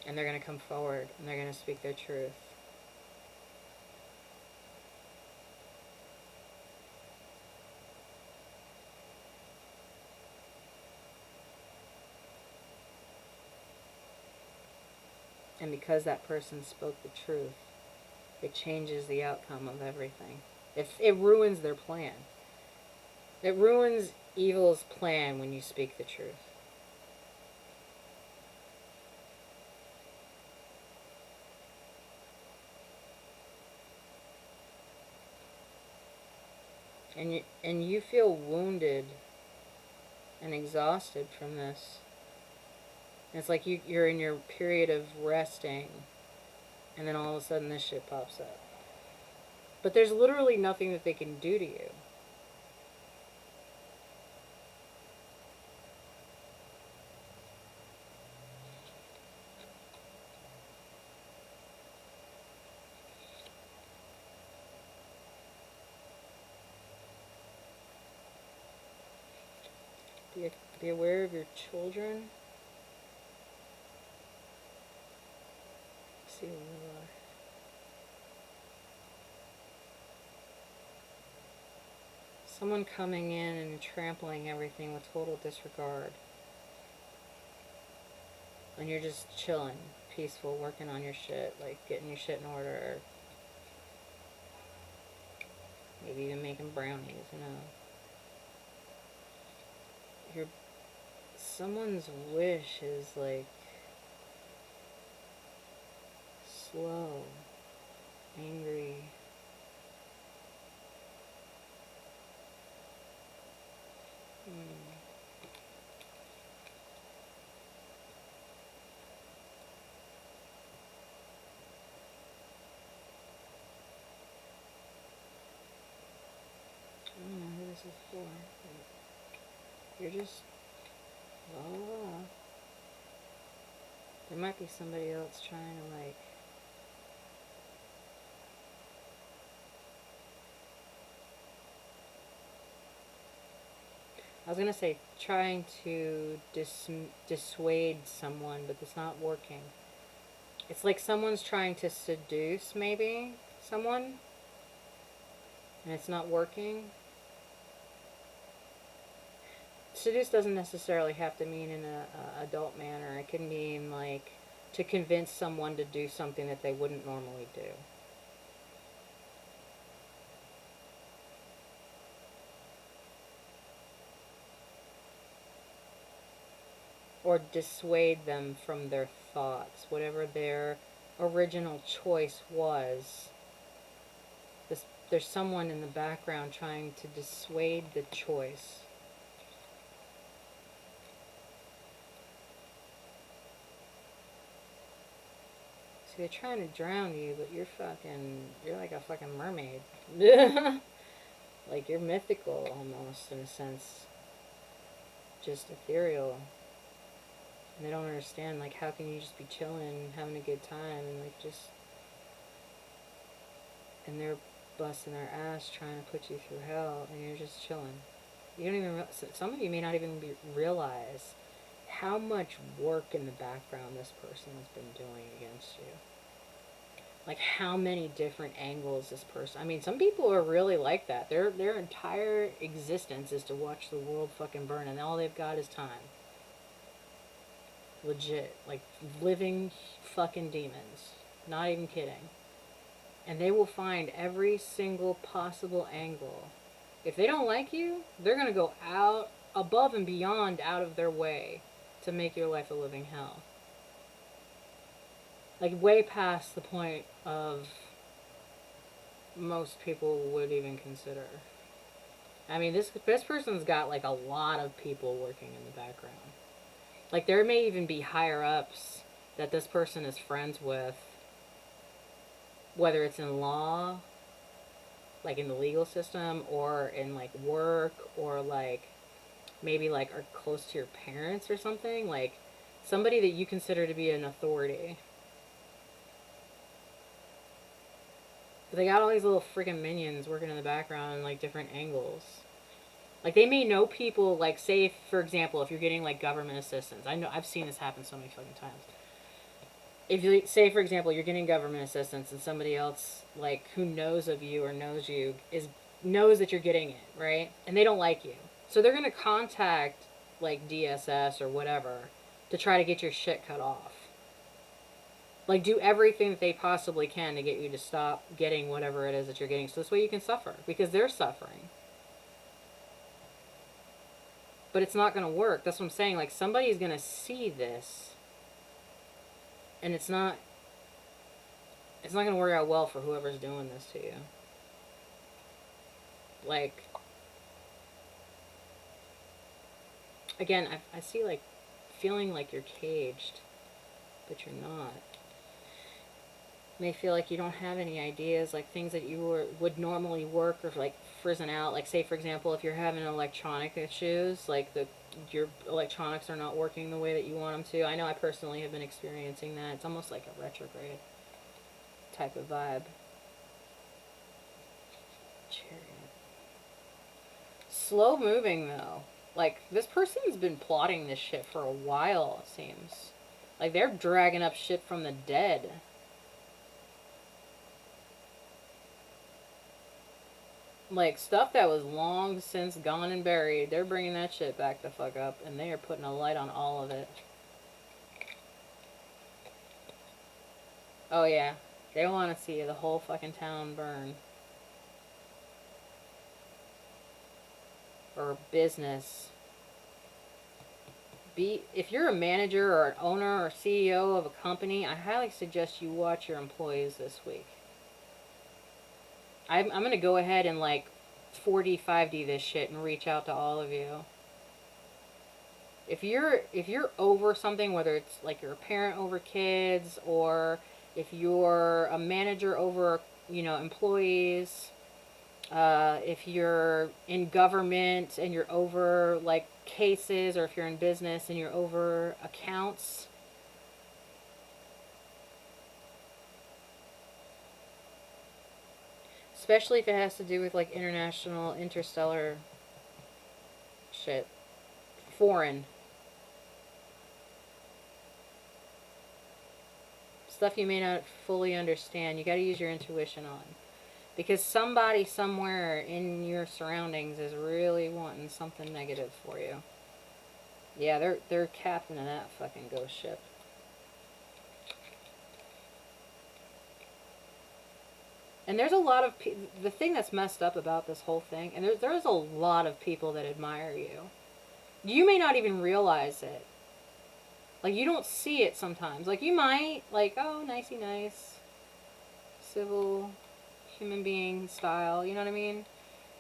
And they're going to come forward and they're going to speak their truth. And because that person spoke the truth, it changes the outcome of everything. It ruins their plan. It ruins evil's plan when you speak the truth. And you feel wounded and exhausted from this. And it's like you're in your period of resting, and then all of a sudden this shit pops up. But there's literally nothing that they can do to you. Be aware of your children. Let's see where we are. Someone coming in and trampling everything with total disregard. And you're just chilling, peaceful, working on your shit, like getting your shit in order. Maybe even making brownies, you know. Someone's wish is like slow, angry. I don't know who this is for. You're just blah, blah, blah. There might be somebody else trying to like I was gonna say trying to dissuade someone, but it's not working. It's like someone's trying to seduce maybe someone, and it's not working. Seduce doesn't necessarily have to mean in a adult manner. It can mean like to convince someone to do something that they wouldn't normally do. Or dissuade them from their thoughts, whatever their original choice was. There's someone in the background trying to dissuade the choice. See, they're trying to drown you, but you're like a fucking mermaid. Like, you're mythical, almost, in a sense. Just ethereal. And they don't understand, like, how can you just be chilling, having a good time, and, like, just... And they're busting their ass trying to put you through hell, and you're just chilling. You don't even... Some of you may not even realize how much work in the background this person has been doing against you. Like, how many different angles this person... I mean, some people are really like that. Their entire existence is to watch the world fucking burn, and all they've got is time. Legit. Like, living fucking demons. Not even kidding. And they will find every single possible angle. If they don't like you, they're gonna go out, above and beyond, out of their way to make your life a living hell. Like, way past the point of most people would even consider. I mean, this person's got, like, a lot of people working in the background. Like, there may even be higher-ups that this person is friends with, whether it's in law, like in the legal system, or in, like, work, or, like, maybe, like, are close to your parents or something. Like, somebody that you consider to be an authority. But they got all these little freaking minions working in the background in, like, different angles. Like, they may know people, like, say, for example, if you're getting, like, government assistance. I know, I've seen this happen so many fucking times. If you, say, for example, you're getting government assistance and somebody else, like, who knows of you or knows you, knows that you're getting it, right? And they don't like you. So they're going to contact, like, DSS or whatever to try to get your shit cut off. Like, do everything that they possibly can to get you to stop getting whatever it is that you're getting. So this way you can suffer. Because they're suffering. But it's not going to work. That's what I'm saying. Like, somebody's going to see this. And it's not going to work out well for whoever's doing this to you. Like, again, I see, like, feeling like you're caged. But you're not. May feel like you don't have any ideas, like things that you would normally work or like frizzen out. Like, say for example, if you're having electronic issues, like your electronics are not working the way that you want them to. I know I personally have been experiencing that. It's almost like a retrograde type of vibe. Chariot. Slow moving though. Like, this person's been plotting this shit for a while, it seems. Like, they're dragging up shit from the dead. Like, stuff that was long since gone and buried, they're bringing that shit back the fuck up, and they are putting a light on all of it. Oh yeah, they want to see the whole fucking town burn. Or business. if you're a manager or an owner or CEO of a company, I highly suggest you watch your employees this week. I'm going to go ahead and like 4D, 5D this shit and reach out to all of you. If you're over something, whether it's like you're a parent over kids, or if you're a manager over, employees, if you're in government and you're over like cases, or if you're in business and you're over accounts, especially if it has to do with like international, interstellar shit, foreign stuff you may not fully understand, you got to use your intuition on. Because somebody somewhere in your surroundings is really wanting something negative for you. Yeah, they're captain of that fucking ghost ship. And there's a lot of the thing that's messed up about this whole thing, and there's a lot of people that admire you. You may not even realize it. Like, you don't see it sometimes. Like, you might, like, oh, nicey nice, civil, human being style, you know what I mean?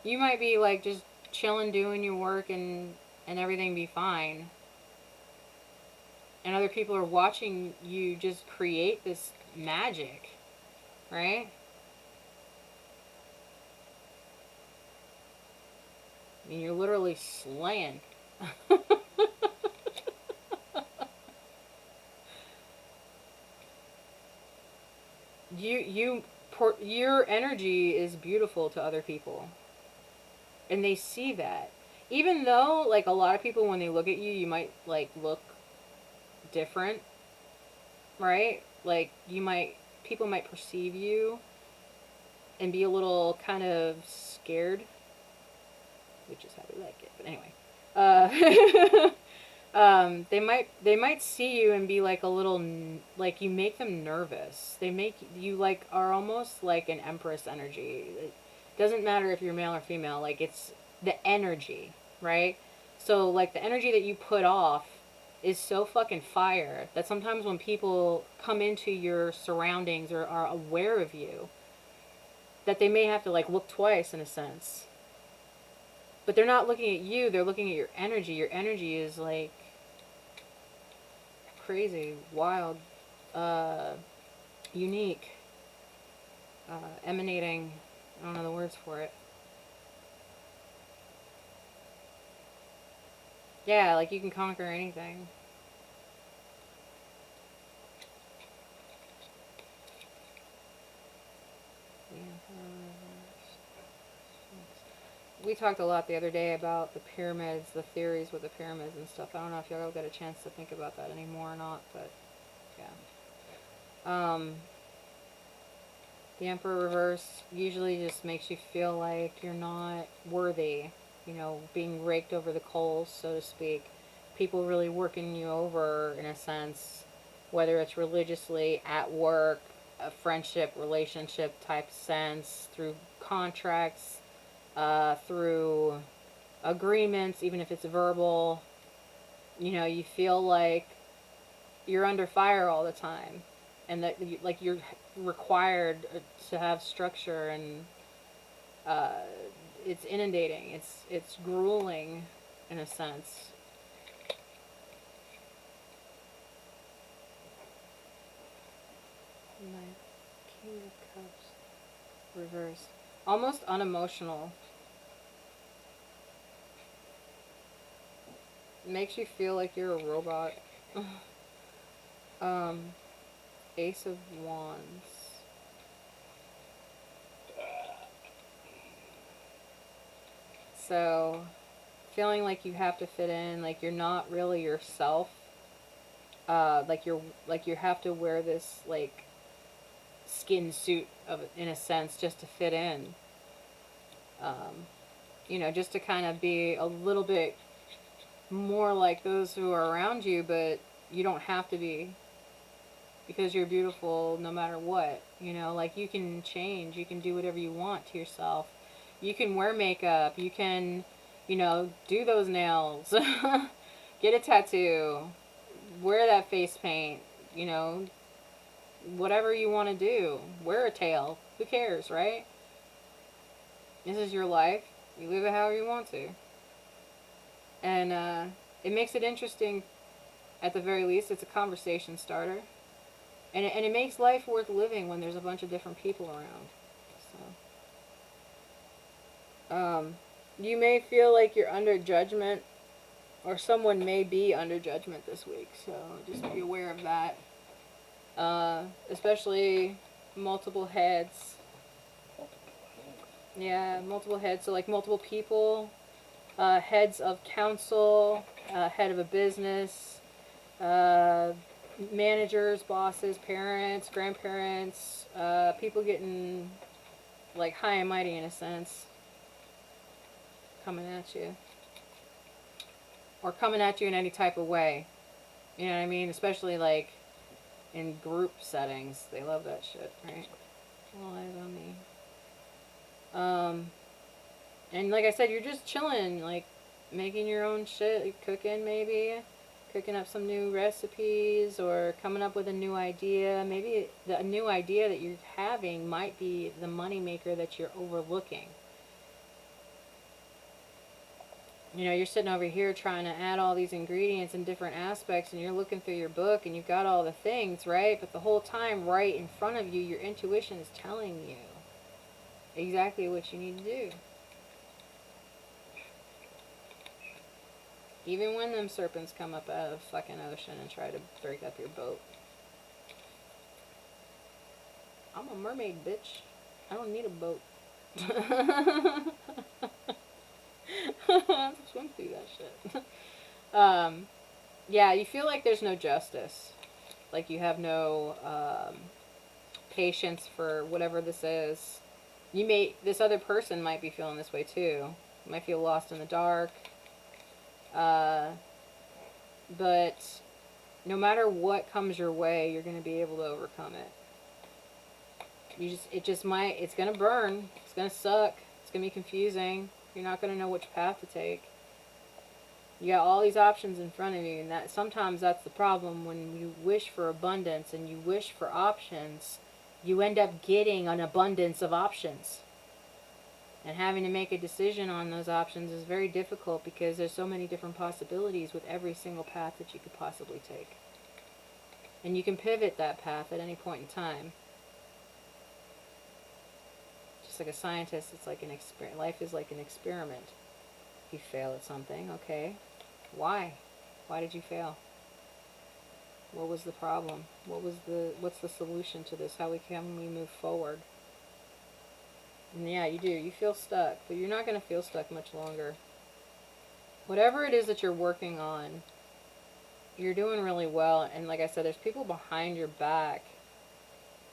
You might be, like, just chilling, doing your work, and everything be fine. And other people are watching you just create this magic, right? I mean, you're literally slaying. Your energy is beautiful to other people, and they see that. Even though, like, a lot of people, when they look at you, you might like look different, right? Like, people might perceive you and be a little kind of scared, which is how we like it. But anyway, they might see you and be like a little, like, you make them nervous. They make you like are almost like an empress energy. It doesn't matter if you're male or female. Like, it's the energy, right? So like the energy that you put off is so fucking fire that sometimes when people come into your surroundings or are aware of you, that they may have to like look twice in a sense. But they're not looking at you, they're looking at your energy. Your energy is like crazy, wild, unique, emanating. I don't know the words for it. Yeah, like you can conquer anything. We talked a lot the other day about the pyramids, the theories with the pyramids and stuff. I don't know if y'all got a chance to think about that anymore or not, but yeah. The Emperor reverse usually just makes you feel like you're not worthy, being raked over the coals, so to speak. People really working you over, in a sense, whether it's religiously, at work, a friendship, relationship type sense, through contracts, through agreements, even if it's verbal. You feel like you're under fire all the time, and that you're required to have structure, and it's inundating. It's grueling, in a sense. My King of Cups reverse, almost unemotional. Makes you feel like you're a robot. Ace of Wands. So, feeling like you have to fit in, like you're not really yourself. Like you have to wear this like skin suit in a sense, just to fit in. Just to kind of be a little bit more like those who are around you, but you don't have to be, because you're beautiful no matter what. Like, you can change, you can do whatever you want to yourself. You can wear makeup, you can, do those nails. Get a tattoo. Wear that face paint. You know, whatever you want to do. Wear a tail. Who cares, right? This is your life. You live it however you want to. And it makes it interesting. At the very least, it's a conversation starter. And it makes life worth living when there's a bunch of different people around. So, you may feel like you're under judgment, or someone may be under judgment this week. So just be aware of that. Especially multiple heads. Yeah, multiple heads. So like multiple people, heads of council, head of a business, managers, bosses, parents, grandparents, people getting like high and mighty in a sense, coming at you. Or coming at you in any type of way. You know what I mean? Especially like in group settings. They love that shit, right? All eyes on me. And like I said, you're just chilling, like making your own shit, like cooking maybe, cooking up some new recipes, or coming up with a new idea. Maybe the new idea that you're having might be the money maker that you're overlooking. You know, you're sitting over here trying to add all these ingredients and different aspects, and you're looking through your book and you've got all the things, right? But the whole time right in front of you, your intuition is telling you exactly what you need to do. Even when them serpents come up out of the fucking ocean and try to break up your boat. I'm a mermaid, bitch. I don't need a boat. Swim through that shit. Yeah, you feel like there's no justice. Like you have no patience for whatever this is. This other person might be feeling this way too. You might feel lost in the dark. But no matter what comes your way, you're going to be able to overcome it. It's going to burn. It's going to suck. It's going to be confusing. You're not going to know which path to take. You got all these options in front of you, and sometimes that's the problem. When you wish for abundance and you wish for options, you end up getting an abundance of options. And having to make a decision on those options is very difficult because there's so many different possibilities with every single path that you could possibly take. And you can pivot that path at any point in time. Just like a scientist, it's like an experiment. Life is like an experiment. You fail at something, okay. Why? Why did you fail? What was the problem? What's the solution to this? How can we move forward? And yeah, you do. You feel stuck, but you're not going to feel stuck much longer. Whatever it is that you're working on, you're doing really well. And like I said, there's people behind your back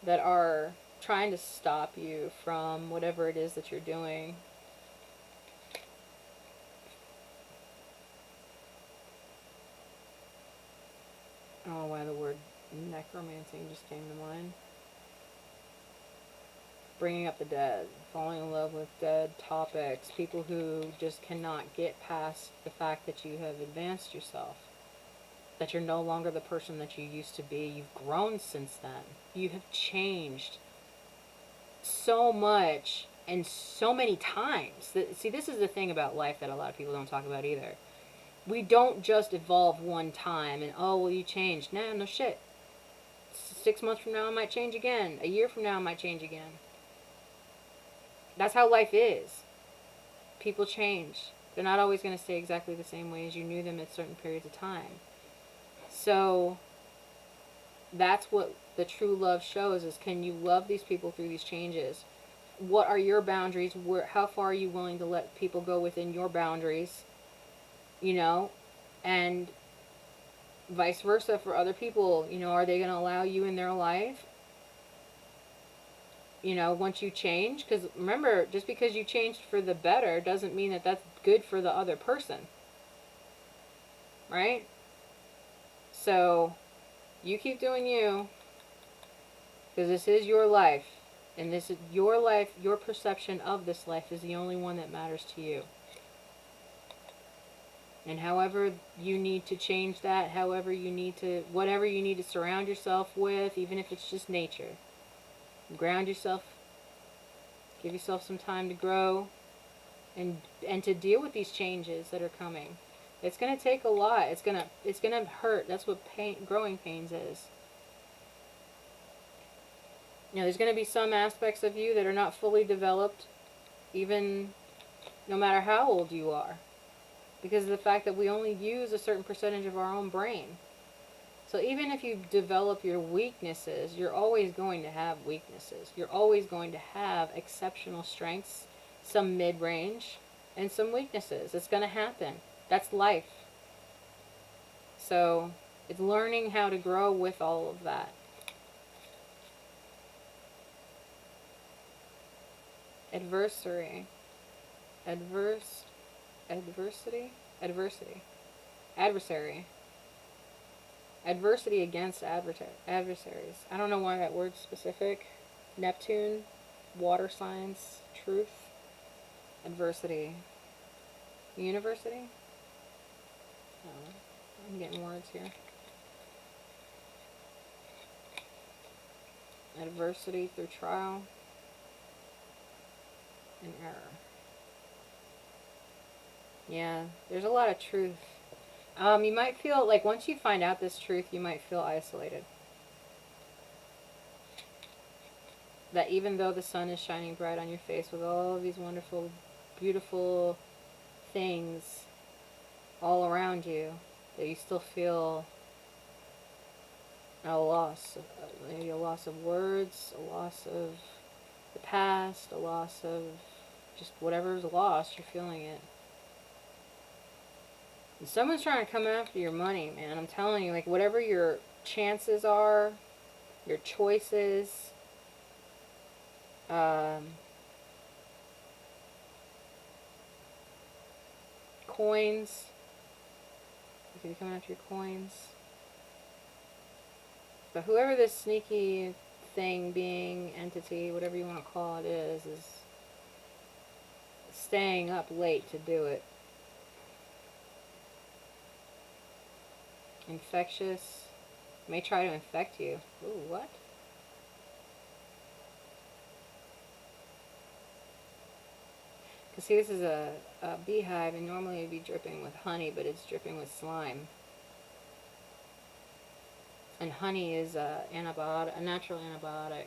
that are trying to stop you from whatever it is that you're doing. I don't know why the word necromancy just came to mind. Bringing up the dead, falling in love with dead topics, people who just cannot get past the fact that you have advanced yourself, that you're no longer the person that you used to be. You've grown since then. You have changed so much and so many times. See, this is the thing about life that a lot of people don't talk about either. We don't just evolve one time and, oh, well, you changed. Nah, no shit. 6 months from now, I might change again. A year from now, I might change again. That's how life is. People change. They're not always going to stay exactly the same way as you knew them at certain periods of time. So that's what the true love shows, is can you love these people through these changes? What are your boundaries? How far are you willing to let people go within your boundaries? You know, and vice versa for other people. You know, are they going to allow you in their life? You know, once you change, because remember, just because you changed for the better doesn't mean that that's good for the other person. Right? So, you keep doing you, because this is your life. And this is your life, your perception of this life is the only one that matters to you. And however you need to change that, however you need to, whatever you need to surround yourself with, even if it's just nature. Ground yourself, give yourself some time to grow and to deal with these changes that are coming. It's going to take a lot. It's going to hurt. That's what growing pains is. You know, there's going to be some aspects of you that are not fully developed, even no matter how old you are, because of the fact that we only use a certain percentage of our own brain. So even if you develop your weaknesses, you're always going to have weaknesses. You're always going to have exceptional strengths, some mid-range, and some weaknesses. It's going to happen. That's life. So it's learning how to grow with all of that. Adversary. Adversity. Adversary. Adversity against adversaries. I don't know why that word's specific. Neptune, water signs, truth, adversity. University? Oh, I'm getting words here. Adversity through trial and error. Yeah, there's a lot of truth. You might feel like once you find out this truth, you might feel isolated. That even though the sun is shining bright on your face with all of these wonderful, beautiful things all around you, that you still feel a loss. Maybe a loss of words, a loss of the past, a loss of just whatever's lost, you're feeling it. And someone's trying to come after your money, man. I'm telling you, like, whatever your chances are, your choices, coins. You could be coming after your coins. But whoever this sneaky thing, being, entity, whatever you want to call it is staying up late to do it. Infectious. May try to infect you. Ooh, what? Because see, this is a beehive, and normally it would be dripping with honey, but it's dripping with slime. And honey is a natural antibiotic.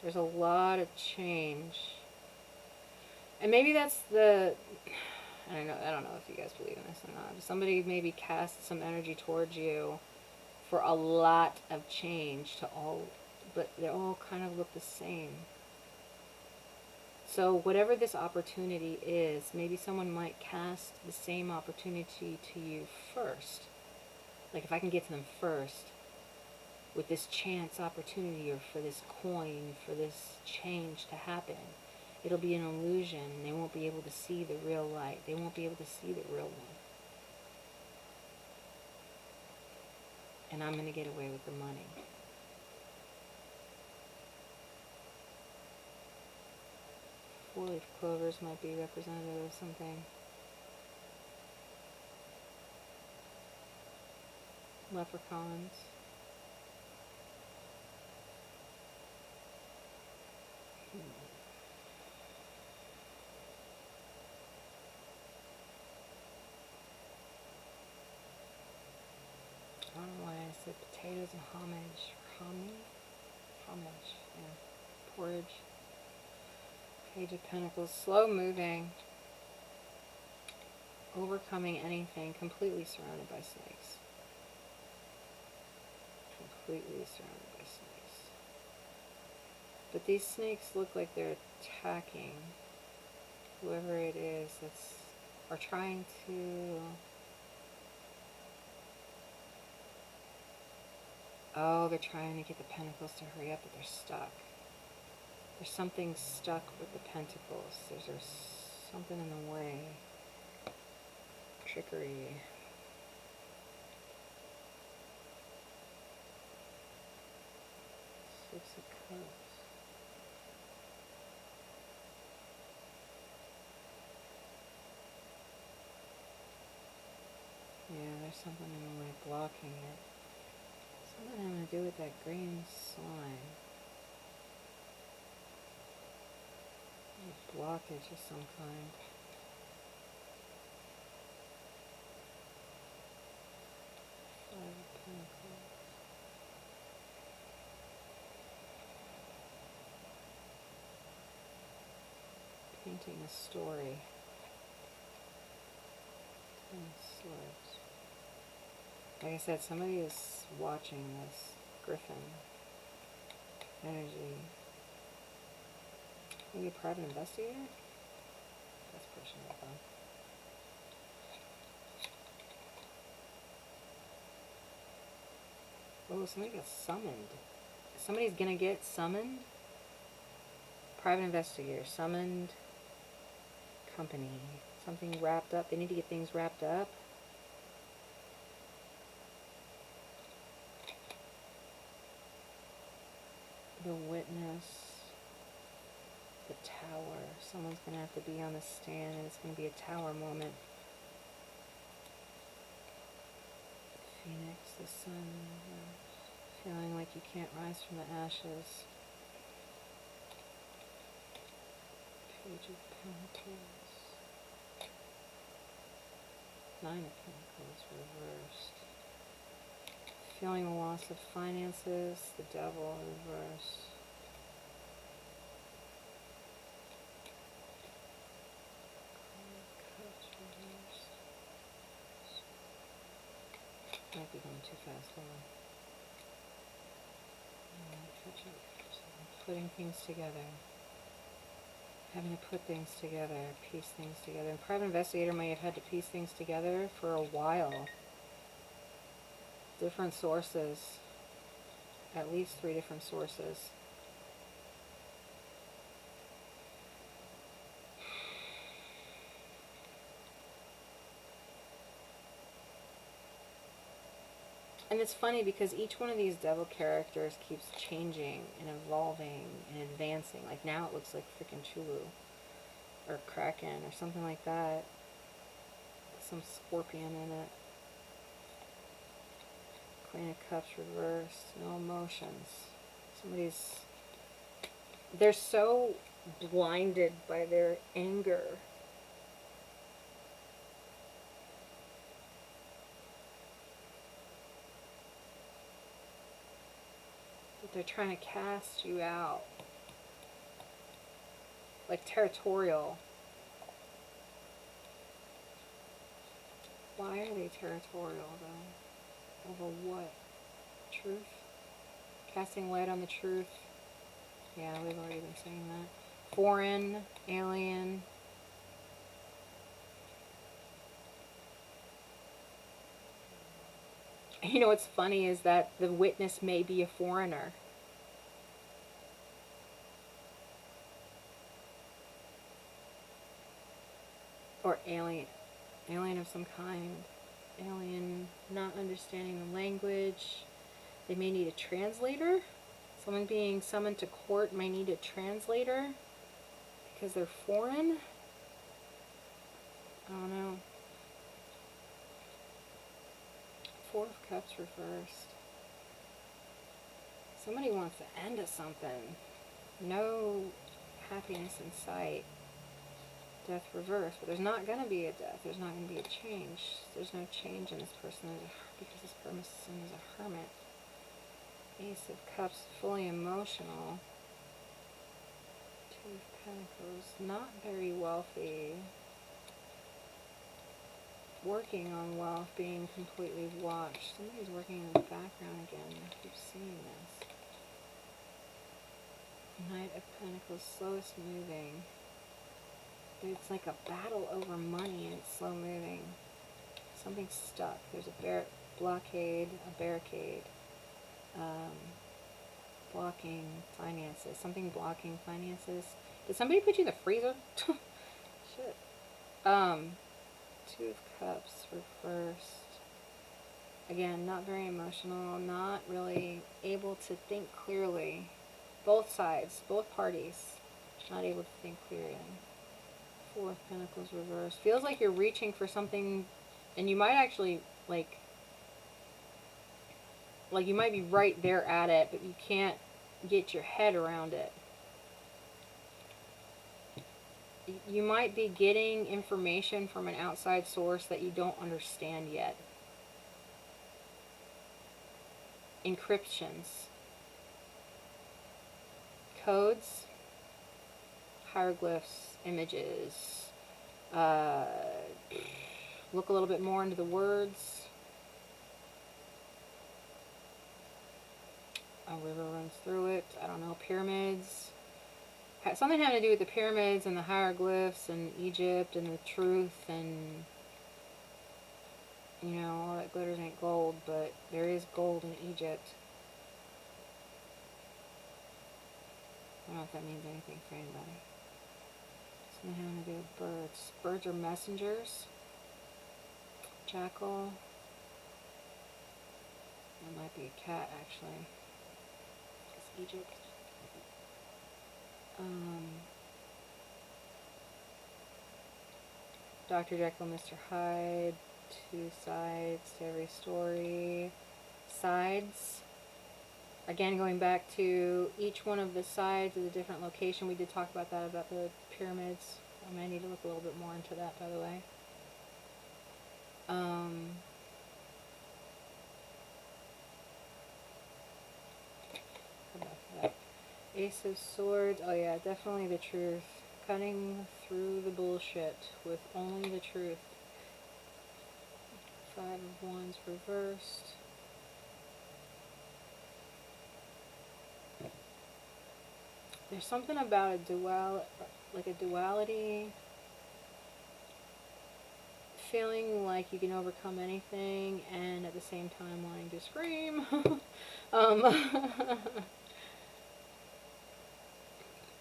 There's a lot of change. And maybe that's the, I don't know if you guys believe in this or not. Somebody maybe cast some energy towards you for a lot of change to all, but they all kind of look the same. So whatever this opportunity is, maybe someone might cast the same opportunity to you first. Like if I can get to them first with this chance opportunity, or for this coin, for this change to happen, it'll be an illusion, and they won't be able to see the real light. They won't be able to see the real one. And I'm going to get away with the money. Four-leaf clovers might be representative of something. Leprechauns. I don't know why I said potatoes and homage. Homage, yeah. Porridge. Page of Pentacles. Slow moving. Overcoming anything. Completely surrounded by snakes. Completely surrounded by snakes. But these snakes look like they're attacking whoever it is that's, are trying to, oh, they're trying to get the pentacles to hurry up, but they're stuck. There's something stuck with the pentacles. There's something in the way. Trickery. Six of Cups. blocking it. Something I'm going to do with that green slime. A blockage of some kind. Five of Pentacles. Painting a story. Ten of Swords. Like I said, somebody is watching this Griffin energy. Maybe a private investigator? That's pushing it though. Oh, somebody got summoned. Somebody's gonna get summoned? Private investigator, summoned company. Something wrapped up. They need to get things wrapped up. The Witness. The Tower. Someone's going to have to be on the stand, and it's going to be a tower moment. Phoenix, the sun. Feeling like you can't rise from the ashes. Page of Pentacles. Nine of Pentacles reversed. Feeling the loss of finances. The Devil reversed. Might be going too fast. Hold on. Catch up. So putting things together. Having to put things together, piece things together. And private investigator may have had to piece things together for a while. Different sources. At least 3 different sources. And it's funny because each one of these devil characters keeps changing and evolving and advancing. Like now it looks like freaking Chulu or Kraken or something like that. Some scorpion in it. Queen of Cups reversed. No emotions. They're so blinded by their anger. They're trying to cast you out. Like territorial. Why are they territorial though? Over what? Truth? Casting light on the truth. Yeah, we've already been saying that. Foreign, alien. You know what's funny is that the witness may be a foreigner. Or alien. Alien of some kind. Alien not understanding the language. They may need a translator. Someone being summoned to court may need a translator because they're foreign. I don't know. Four of Cups reversed. Somebody wants the end of something. No happiness in sight. Death reversed. But there's not going to be a death. There's not going to be a change. There's no change in this person because this person is a hermit. Ace of Cups, fully emotional. Two of Pentacles, not very wealthy. Working on wealth, being completely watched. Somebody's working in the background again. I keep seeing this. Knight of Pentacles, slowest moving. It's like a battle over money and it's slow moving. Something's stuck. There's a blockade, a barricade. Blocking finances. Something blocking finances. Did somebody put you in the freezer? Shit. Two of Cups reversed. Again, not very emotional. Not really able to think clearly. Both sides. Both parties. Not able to think clearly. Four of Pentacles reversed. Feels like you're reaching for something and you might actually, like, Like, you might be right there at it, but you can't get your head around it. You might be getting information from an outside source that you don't understand yet. Encryptions. Codes. Hieroglyphs. Images. Look a little bit more into the words. A river runs through it. I don't know. Pyramids. Something having to do with the pyramids and the hieroglyphs and Egypt and the truth and, you know, all that glitters ain't gold, but there is gold in Egypt. I don't know if that means anything for anybody. Something having to do with birds. Birds are messengers. Jackal. That might be a cat, actually. It's Egypt. Dr. Jekyll, Mr. Hyde, two sides to every story. Sides. Again, going back to each one of the sides is a different location. We did talk about that, about the pyramids. I might need to look a little bit more into that, by the way. Ace of Swords. Oh yeah, definitely the truth. Cutting through the bullshit with only the truth. Five of Wands reversed. There's something about a duality. Feeling like you can overcome anything and at the same time wanting to scream.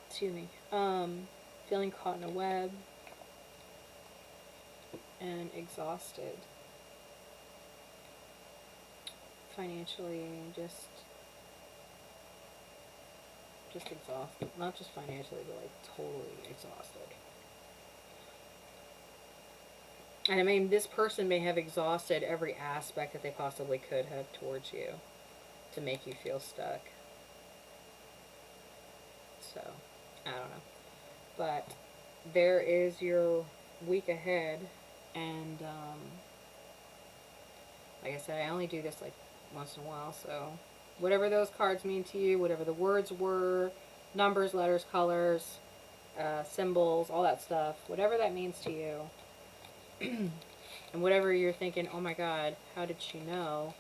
Excuse me. Feeling caught in a web and exhausted. Financially, just exhausted. Not just financially, but like totally exhausted. And I mean, this person may have exhausted every aspect that they possibly could have towards you to make you feel stuck. So, I don't know. But there is your week ahead. And, like I said, I only do this like once in a while. So, whatever those cards mean to you, whatever the words were, numbers, letters, colors, symbols, all that stuff, whatever that means to you, and whatever you're thinking, oh my God, how did she know?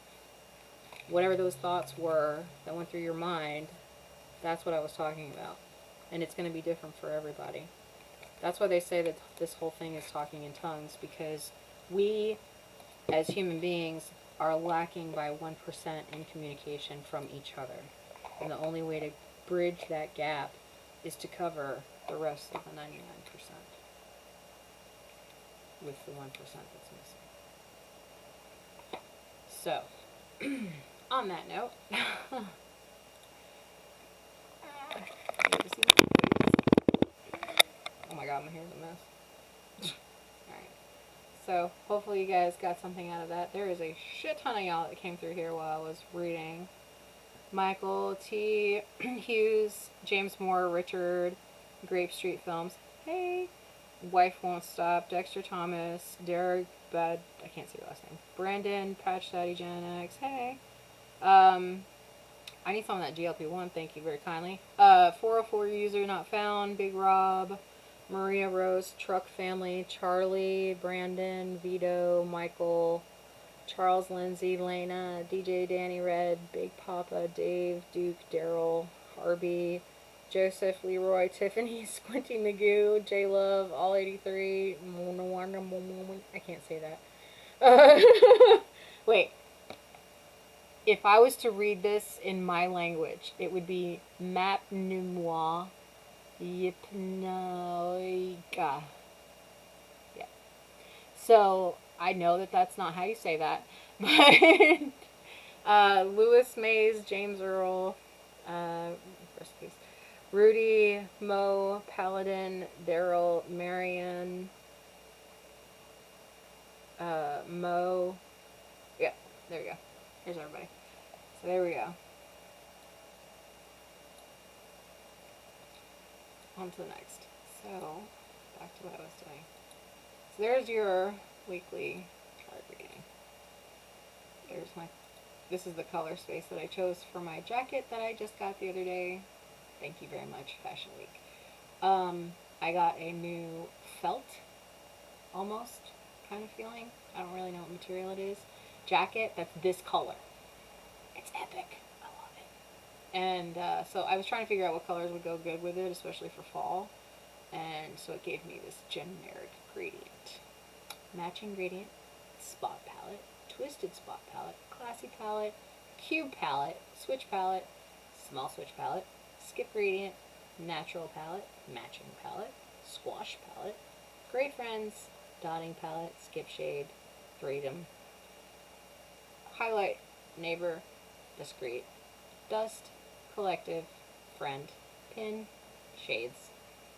Whatever those thoughts were that went through your mind, that's what I was talking about. And it's going to be different for everybody. That's why they say that this whole thing is talking in tongues, because we, as human beings, are lacking by 1% in communication from each other. And the only way to bridge that gap is to cover the rest of the 99%. With the 1% that's missing. So, on that note, oh my God, my hair's a mess. Alright, so hopefully you guys got something out of that. There is a shit ton of y'all that came through here while I was reading. Michael T. Hughes, James Moore, Richard, Grape Street Films. Hey. Wife Won't Stop, Dexter Thomas, Derek Bad, I can't say your last name, Brandon, Patch Daddy Gen X, hey. I need some of that GLP-1, thank you very kindly. 404 user not found, Big Rob, Maria Rose, Truck Family, Charlie, Brandon, Vito, Michael, Charles Lindsay, Lena, DJ Danny Red, Big Papa, Dave, Duke, Daryl, Harvey, Joseph, Leroy, Tiffany, Squinty Magoo, J-Love, All 83, I can't say that. Wait. If I was to read this in my language, it would be Mapnumwa Yipnoika. Yeah. So, I know that that's not how you say that. But, Lewis Mays, James Earl, rest in peace. Rudy, Mo, Paladin, Daryl, Marion, Mo. Yeah, there you go. Here's everybody. So there we go. On to the next. So, back to what I was doing. So there's your weekly card reading. This is the color space that I chose for my jacket that I just got the other day. Thank you very much, Fashion Week. I got a new felt, almost, kind of feeling. I don't really know what material it is. Jacket that's this color. It's epic. I love it. And so I was trying to figure out what colors would go good with it, especially for fall. And so it gave me this generic gradient. Matching gradient, spot palette, twisted spot palette, classy palette, cube palette, switch palette, small switch palette, skip gradient, natural palette, matching palette, squash palette, great friends, dotting palette, skip shade, freedom, highlight, neighbor, discreet, dust, collective, friend, pin, shades,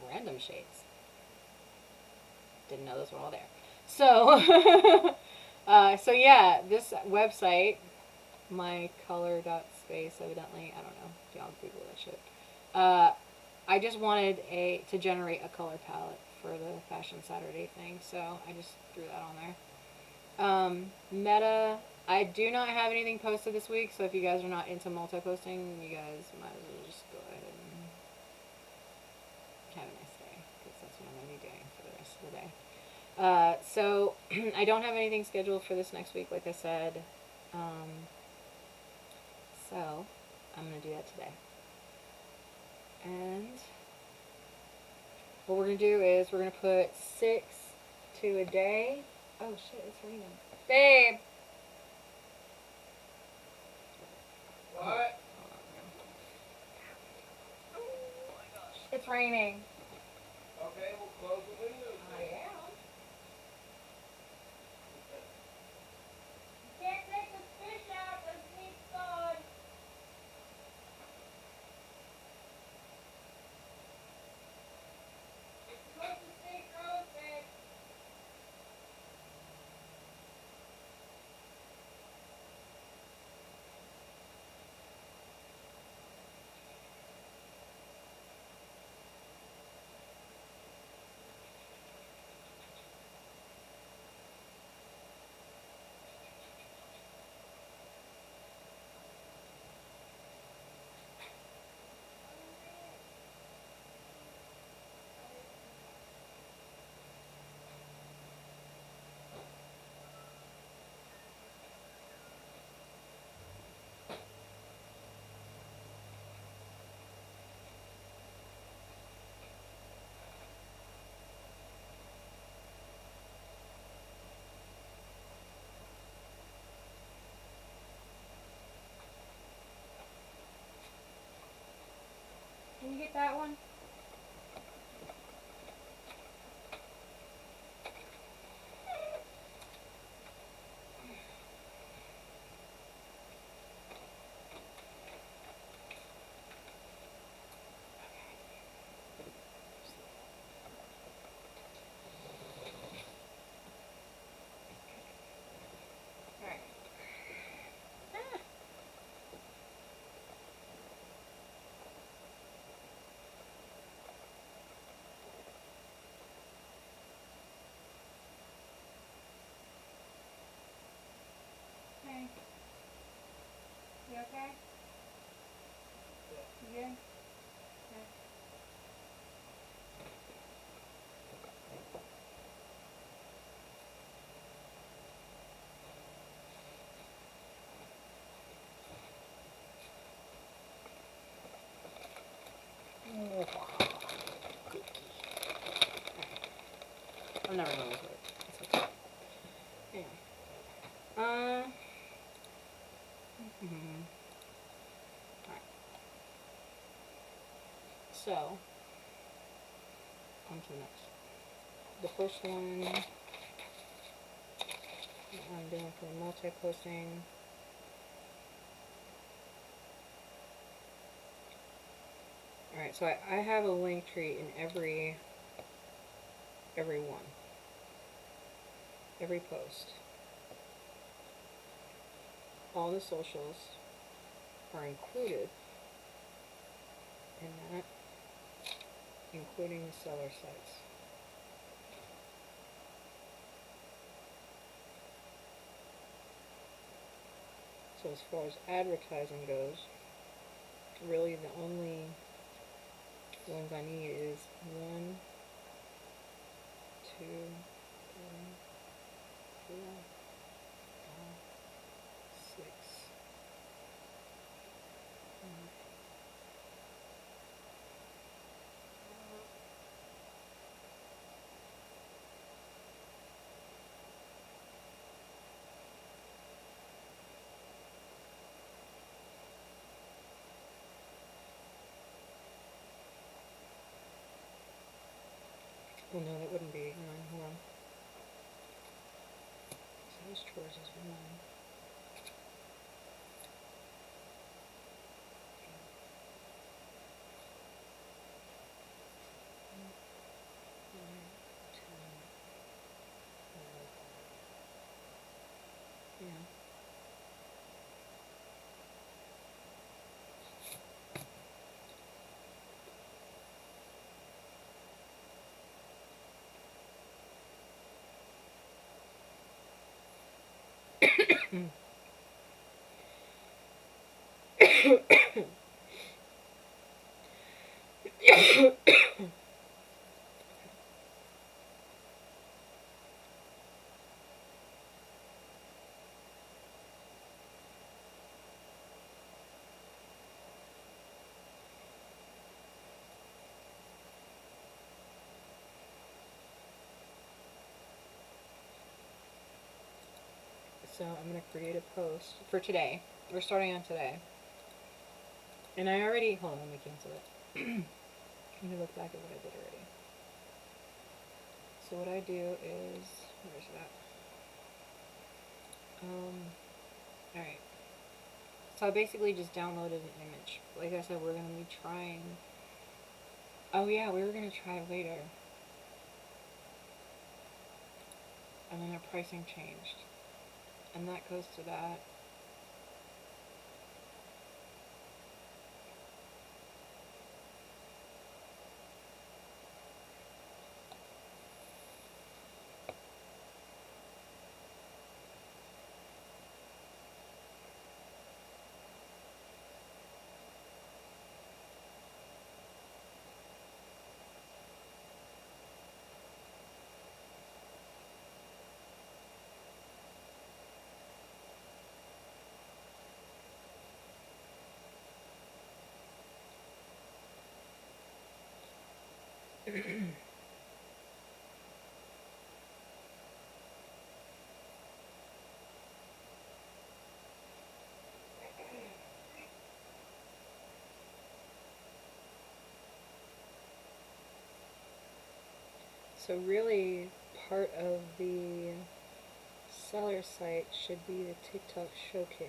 random shades. Didn't know those were all there. So, so yeah, this website, mycolor.space, evidently, I don't know, y'all Google that shit. I just wanted to generate a color palette for the Fashion Saturday thing, so I just threw that on there. Meta, I do not have anything posted this week, so if you guys are not into multi-posting, you guys might as well just go ahead and have a nice day, because that's what I'm going to be doing for the rest of the day. So, I don't have anything scheduled for this next week, like I said. So, I'm going to do that today. And what we're going to do is we're going to put 6 to a day. Oh shit, it's raining. Babe! What? Oh my gosh. It's raining. Okay, we'll close the windows. I am. Can't take the fish out, let's need sun. It's supposed to stay frozen. Can you get that one? Alright. Hey. You okay? You good? Okay. I'm never gonna lose weight. It's okay. Anyway. Alright. So, on to the next. The first one I'm doing for multi-posting. Alright, so I have a link tree in every one. Every post. All the socials. are included in that, including the seller sites. So as far as advertising goes, really the only ones I need is 1, 2, 3, 4, 5, 6. Well, no, that wouldn't be 9. Hold on. Size chores is 1. Yeah. So I'm going to create a post for today. We're starting on today. And I already, hold on, let me cancel it. Let me look back at what I did already. So what I do is, where's that? Alright. So I basically just downloaded an image. Like I said, we're going to be trying, oh yeah, we were going to try it later. And then our pricing changed. And that goes to that. So really, part of the seller site should be the TikTok showcase.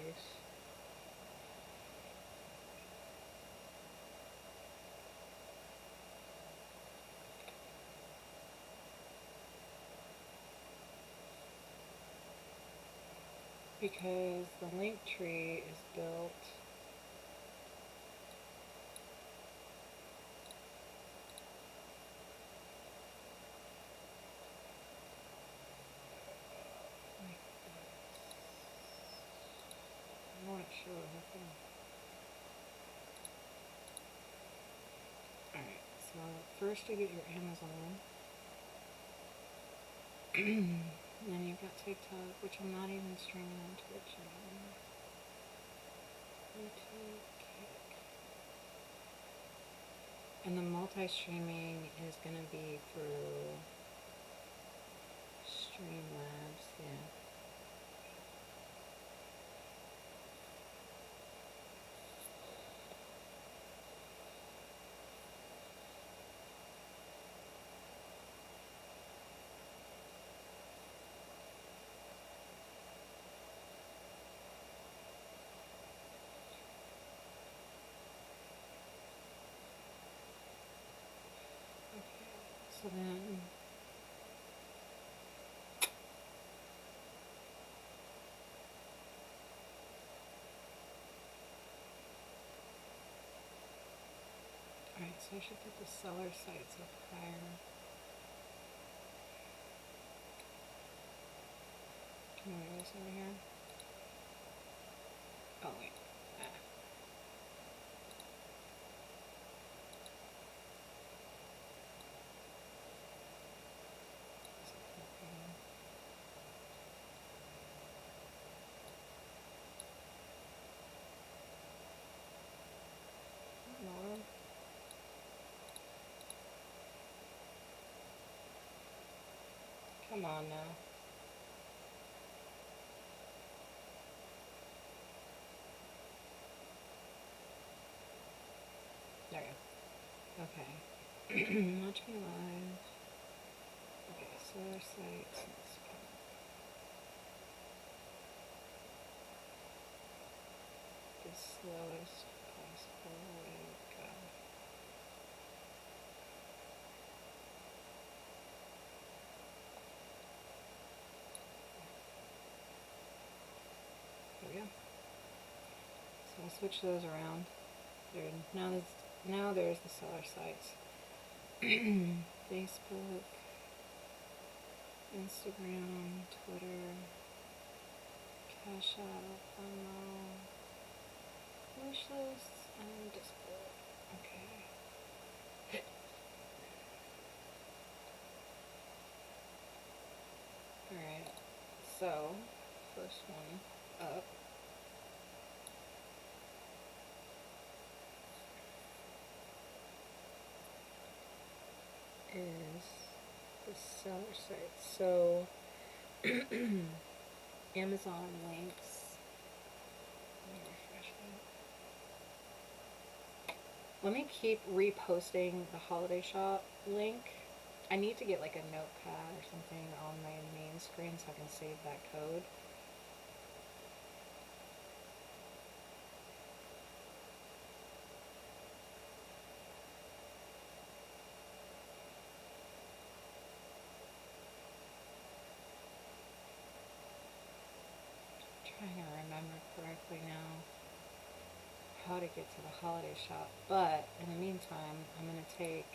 Because the link tree is built like this. I want it to show everything. Alright, so first you get your Amazon. And then you've got TikTok, which I'm not even streaming on Twitch anymore. YouTube, Kick. And the multi-streaming is going to be through Streamlabs, yeah. So then, Alright, so I should put the seller sites up higher. Can I move this over here? Oh wait. More. Come on now. There we go. Okay. Watch me live. Okay, seller sites. Let's go. The slowest possible way to go. There we go. So I'll switch those around. There, now there's the seller sites. Facebook, Instagram, Twitter, Cash App, Venmo, wish lists, and Discord. Okay. Alright, so first one up is the seller site. So Amazon links. Let me refresh that. Let me keep reposting the holiday shop link. I need to get like a notepad or something on my main screen so I can save that code. Trying to remember correctly now how to get to the holiday shop, but in the meantime I'm going to take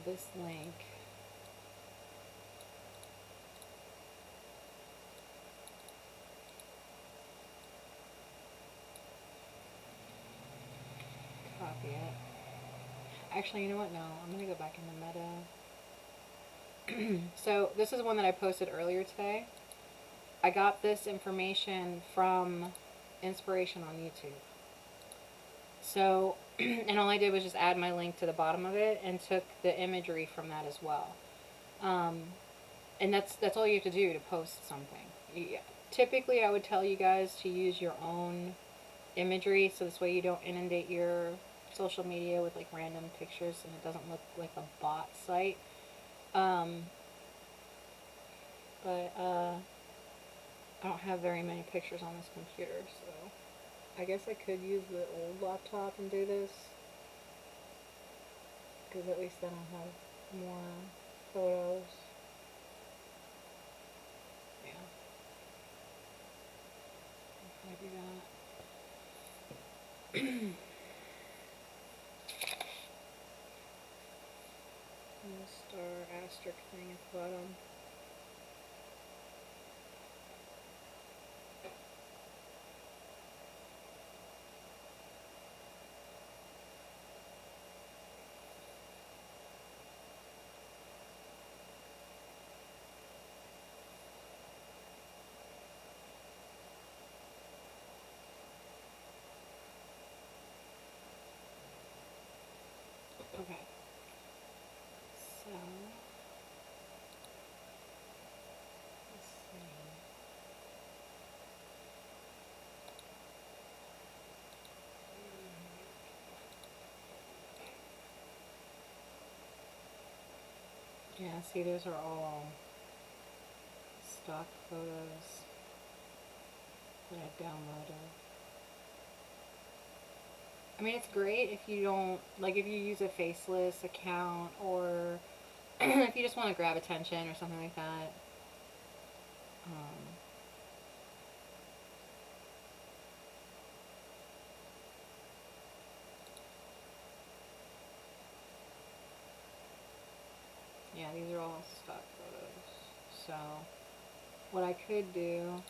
this link copy it. Actually, you know what? No, I'm going to go back into Meta. So this is one that I posted earlier today. I got this information from Inspiration on YouTube. So, and all I did was just add my link to the bottom of it and took the imagery from that as well. And that's all you have to do to post something. Typically, I would tell you guys to use your own imagery, so this way you don't inundate your social media with like random pictures and it doesn't look like a bot site. But I don't have very many pictures on this computer, so I guess I could use the old laptop and do this, because at least then I'll have more photos. Yeah. I'll probably do that. And the star asterisk thing at the bottom. Okay. So, let's see. Yeah, see, those are all stock photos that I downloaded. I mean, it's great if you don't, like, if you use a faceless account, or if you just want to grab attention or something like that. all stock photos. So what I could do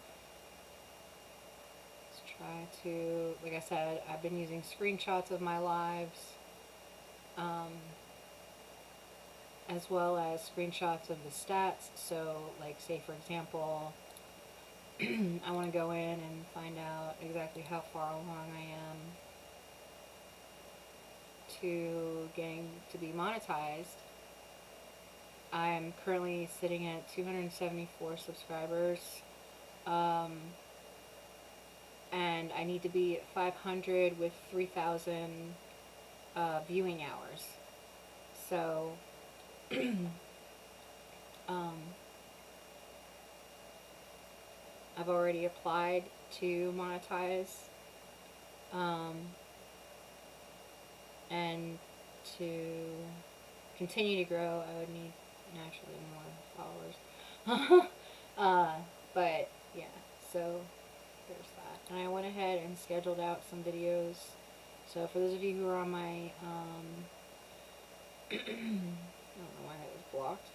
is try to, like I said, I've been using screenshots of my lives, as well as screenshots of the stats. So like, say for example, I want to go in and find out exactly how far along I am to getting to be monetized. I'm currently sitting at 274 subscribers, and I need to be at 500 with 3,000 viewing hours. So, I've already applied to monetize, and to continue to grow, I would need naturally more followers. But yeah, so there's that. And I went ahead and scheduled out some videos. So for those of you who are on my, I don't know why that was blocked.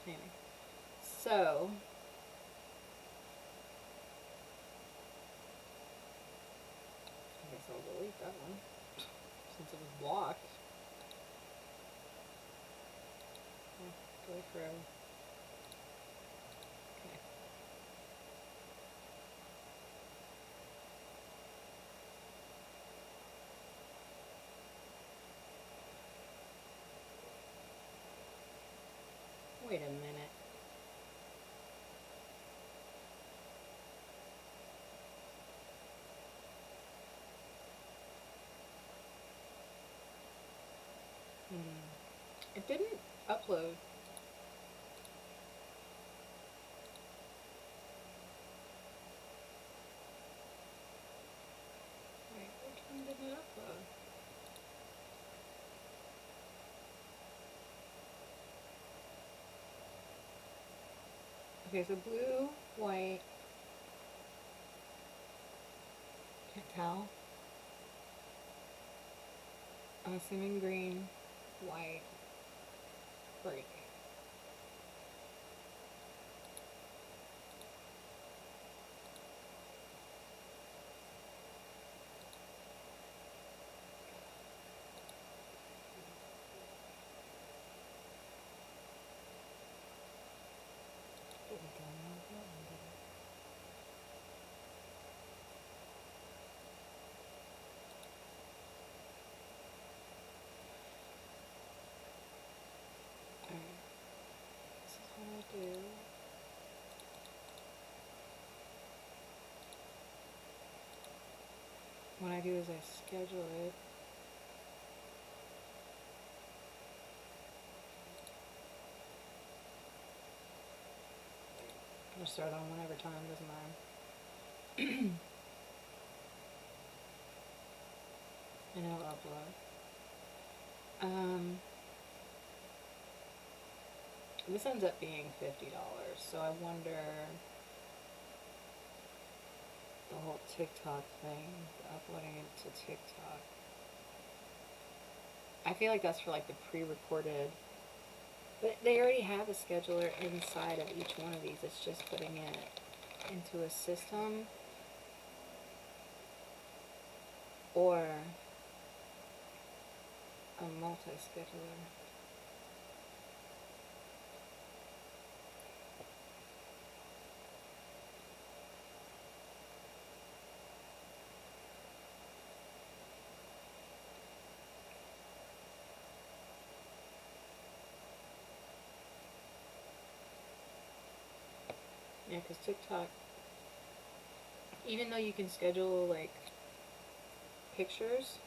Anyway, so I guess I'll delete that one since it was blocked. Go through. Okay. Wait a minute. It didn't upload. Wait, which one didn't upload? Okay, so blue, white, can't tell. I'm assuming green, white, break. Alright, this is what I do. What I do is I schedule it. I'll start on whenever time, doesn't matter. And I'll upload. This ends up being $50, so I wonder the whole TikTok thing, uploading it to TikTok. I feel like that's for like the pre-recorded, but they already have a scheduler inside of each one of these. It's just putting it into a system or a multi-scheduler. Yeah, because TikTok, even though you can schedule like pictures,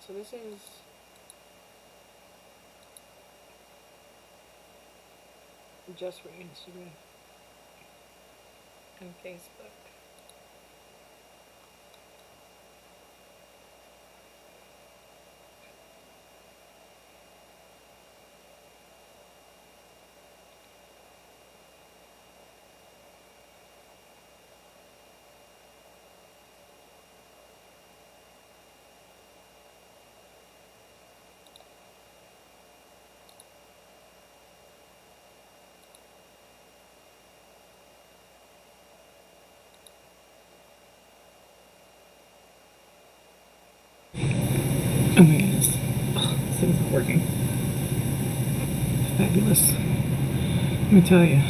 so this is just for Instagram and Facebook. This is working. Fabulous. Let me tell you.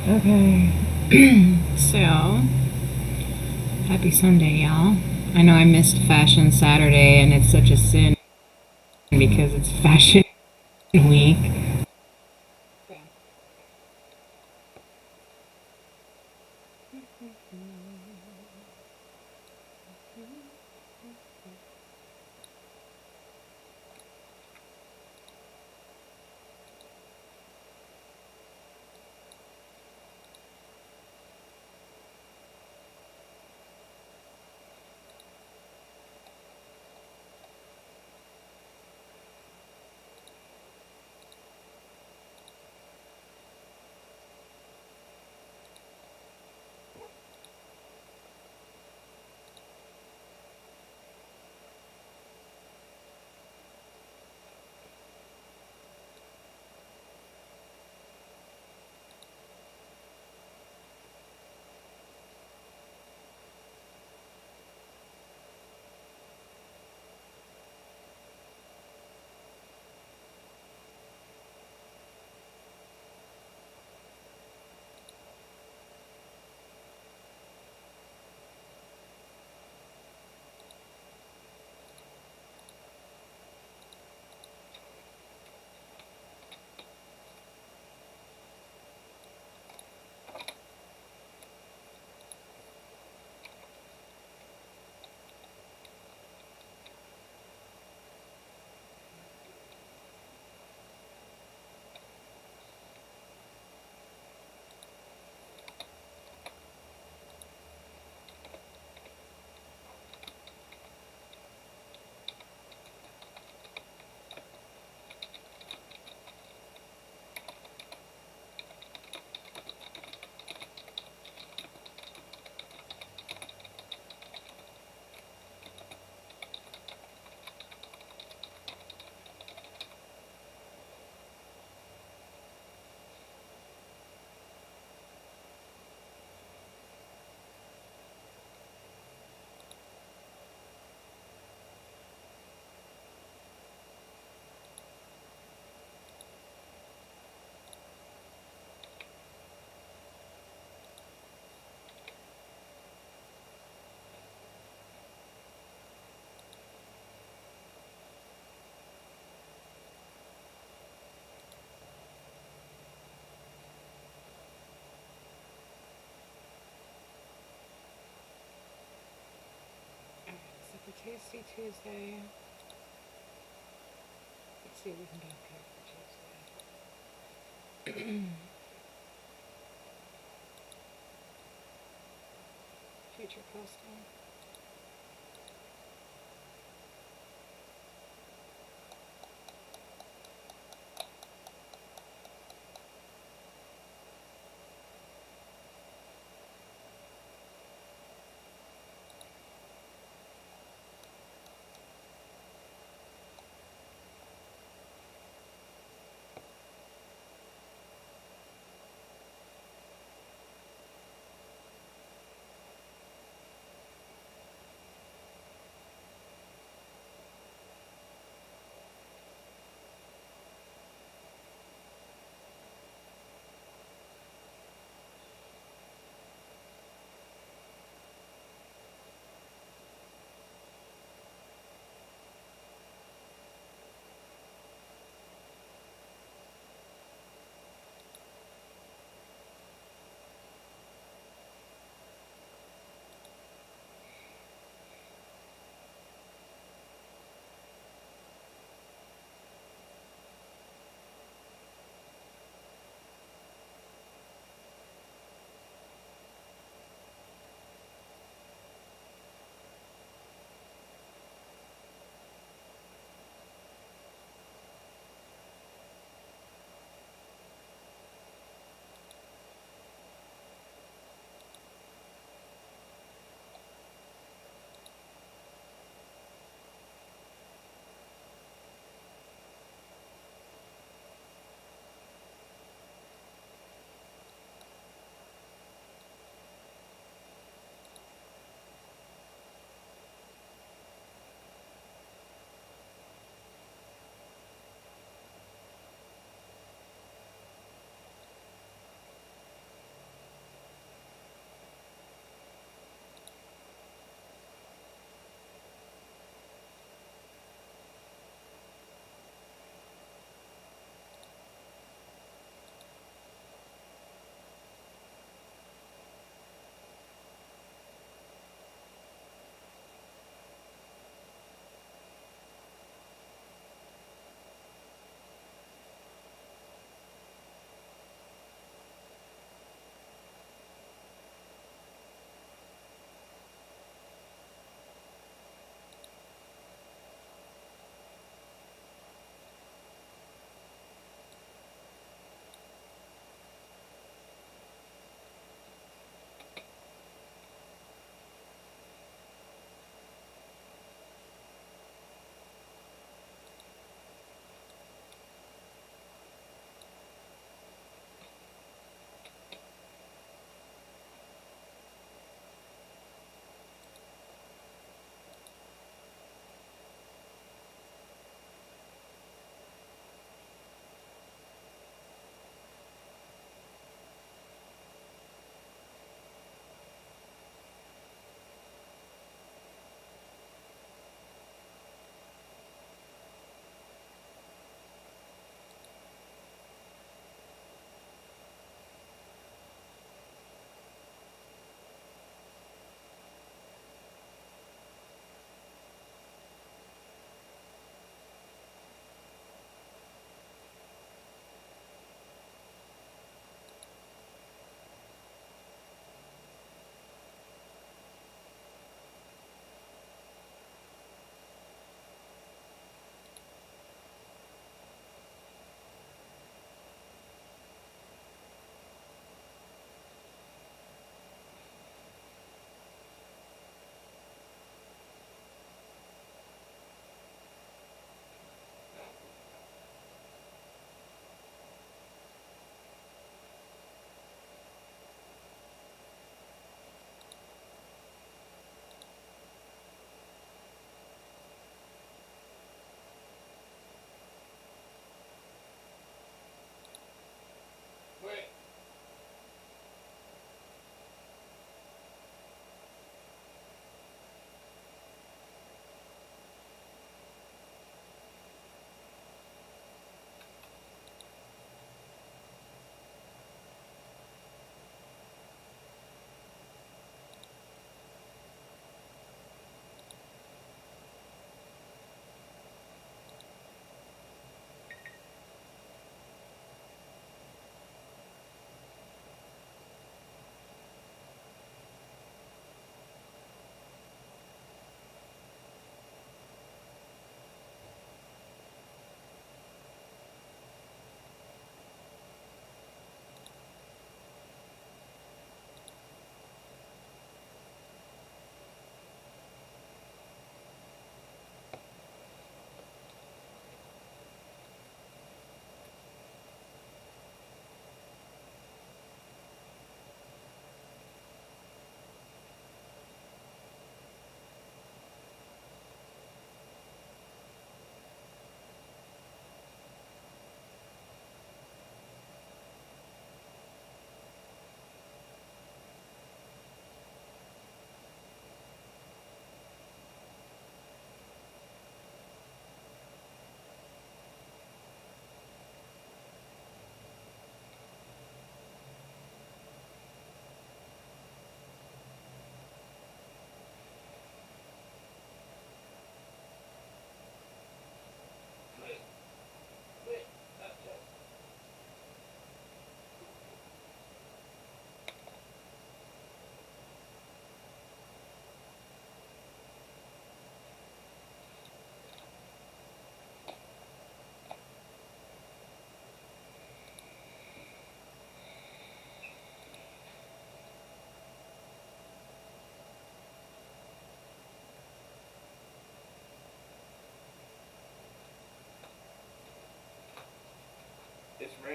Okay. So, happy Sunday, y'all. I know I missed Fashion Saturday, and it's such a sin because it's Fashion Week. For Tasty Tuesday, let's see what we can get up here for Tuesday. Future posting.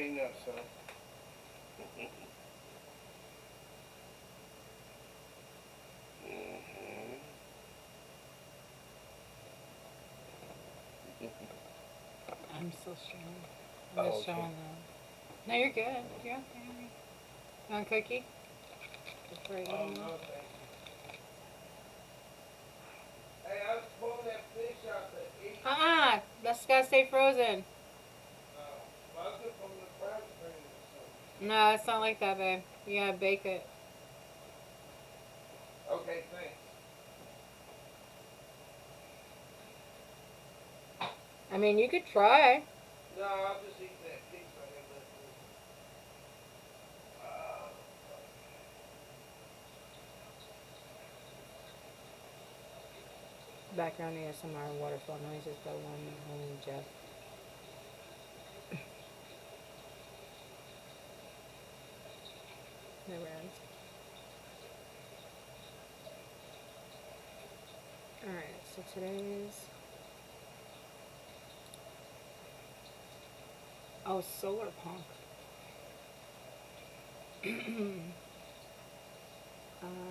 already know, so. I'm still streaming. I'm just okay. showing them. No, you're good. You're okay. You want a cookie? Before I eat Oh, them no, all? thank you. Hey, I was pulling that fish out the eat. That's gotta stay frozen. I was just pulling the crab train or something. No, it's not like that, babe. You gotta bake it. Okay, thanks. I mean, you could try. No, I'll just eat that piece I had left over. Background ASMR waterfall noises by one only Jeff. Never ends. Alright, so today's... Oh, Solar Punk.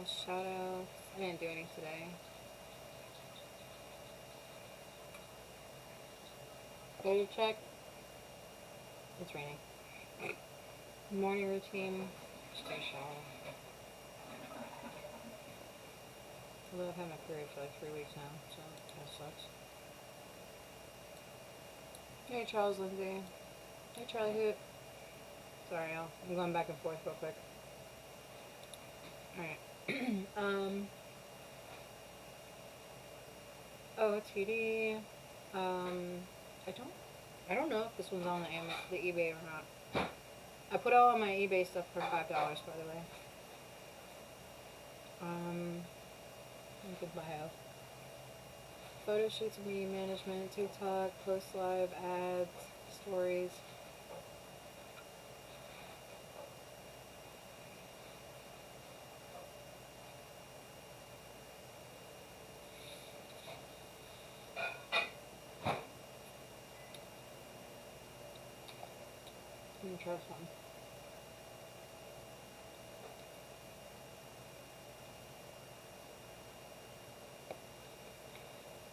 Shout outs. I didn't do any today. Go to check. It's raining. Morning routine. Just take a shower. Although I've had my period for like 3 weeks now, so it kind of sucks. Hey Charles Lindsay. Hey Charlie Hoot. Sorry, y'all. I'm going back and forth real quick. Alright. OTD. I don't know if this one's on the eBay or not. I put all of my eBay stuff for $5, by the way. Good bio. Photo shoots, media management, TikTok, post live, ads, stories. Let me try something.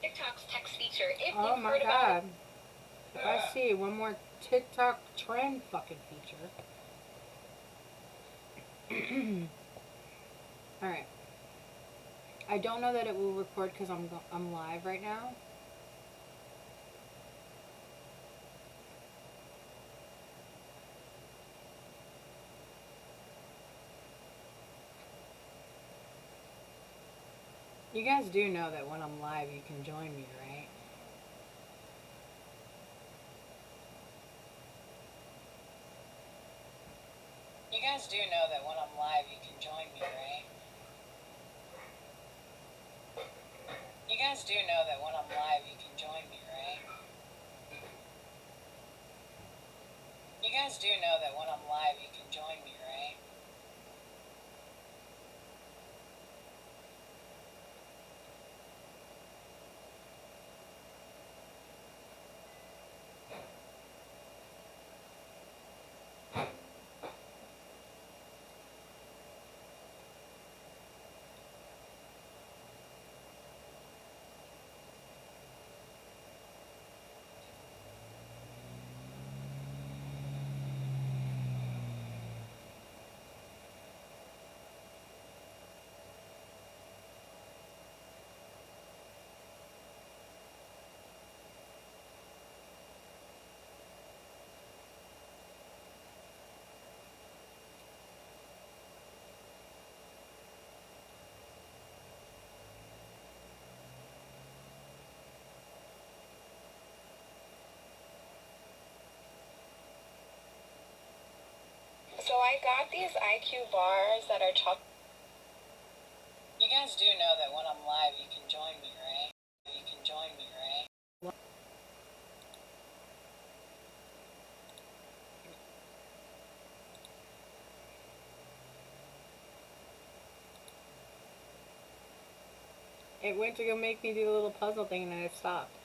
TikTok's text feature. If Oh you've my heard about god. If I see one more TikTok trend fucking feature. Alright. I don't know that it will record because I'm live right now. You guys do know that when I'm live you can join me, right? You guys do know that when I'm live you can join me, right? You guys do know that when I'm live you can join me, right? You guys do know that when I'm live you can join me, right? So I got these IQ bars that are chocolate. You guys do know that when I'm live you can join me, right? You can join me, right? It went to go make me do a little puzzle thing and then it stopped.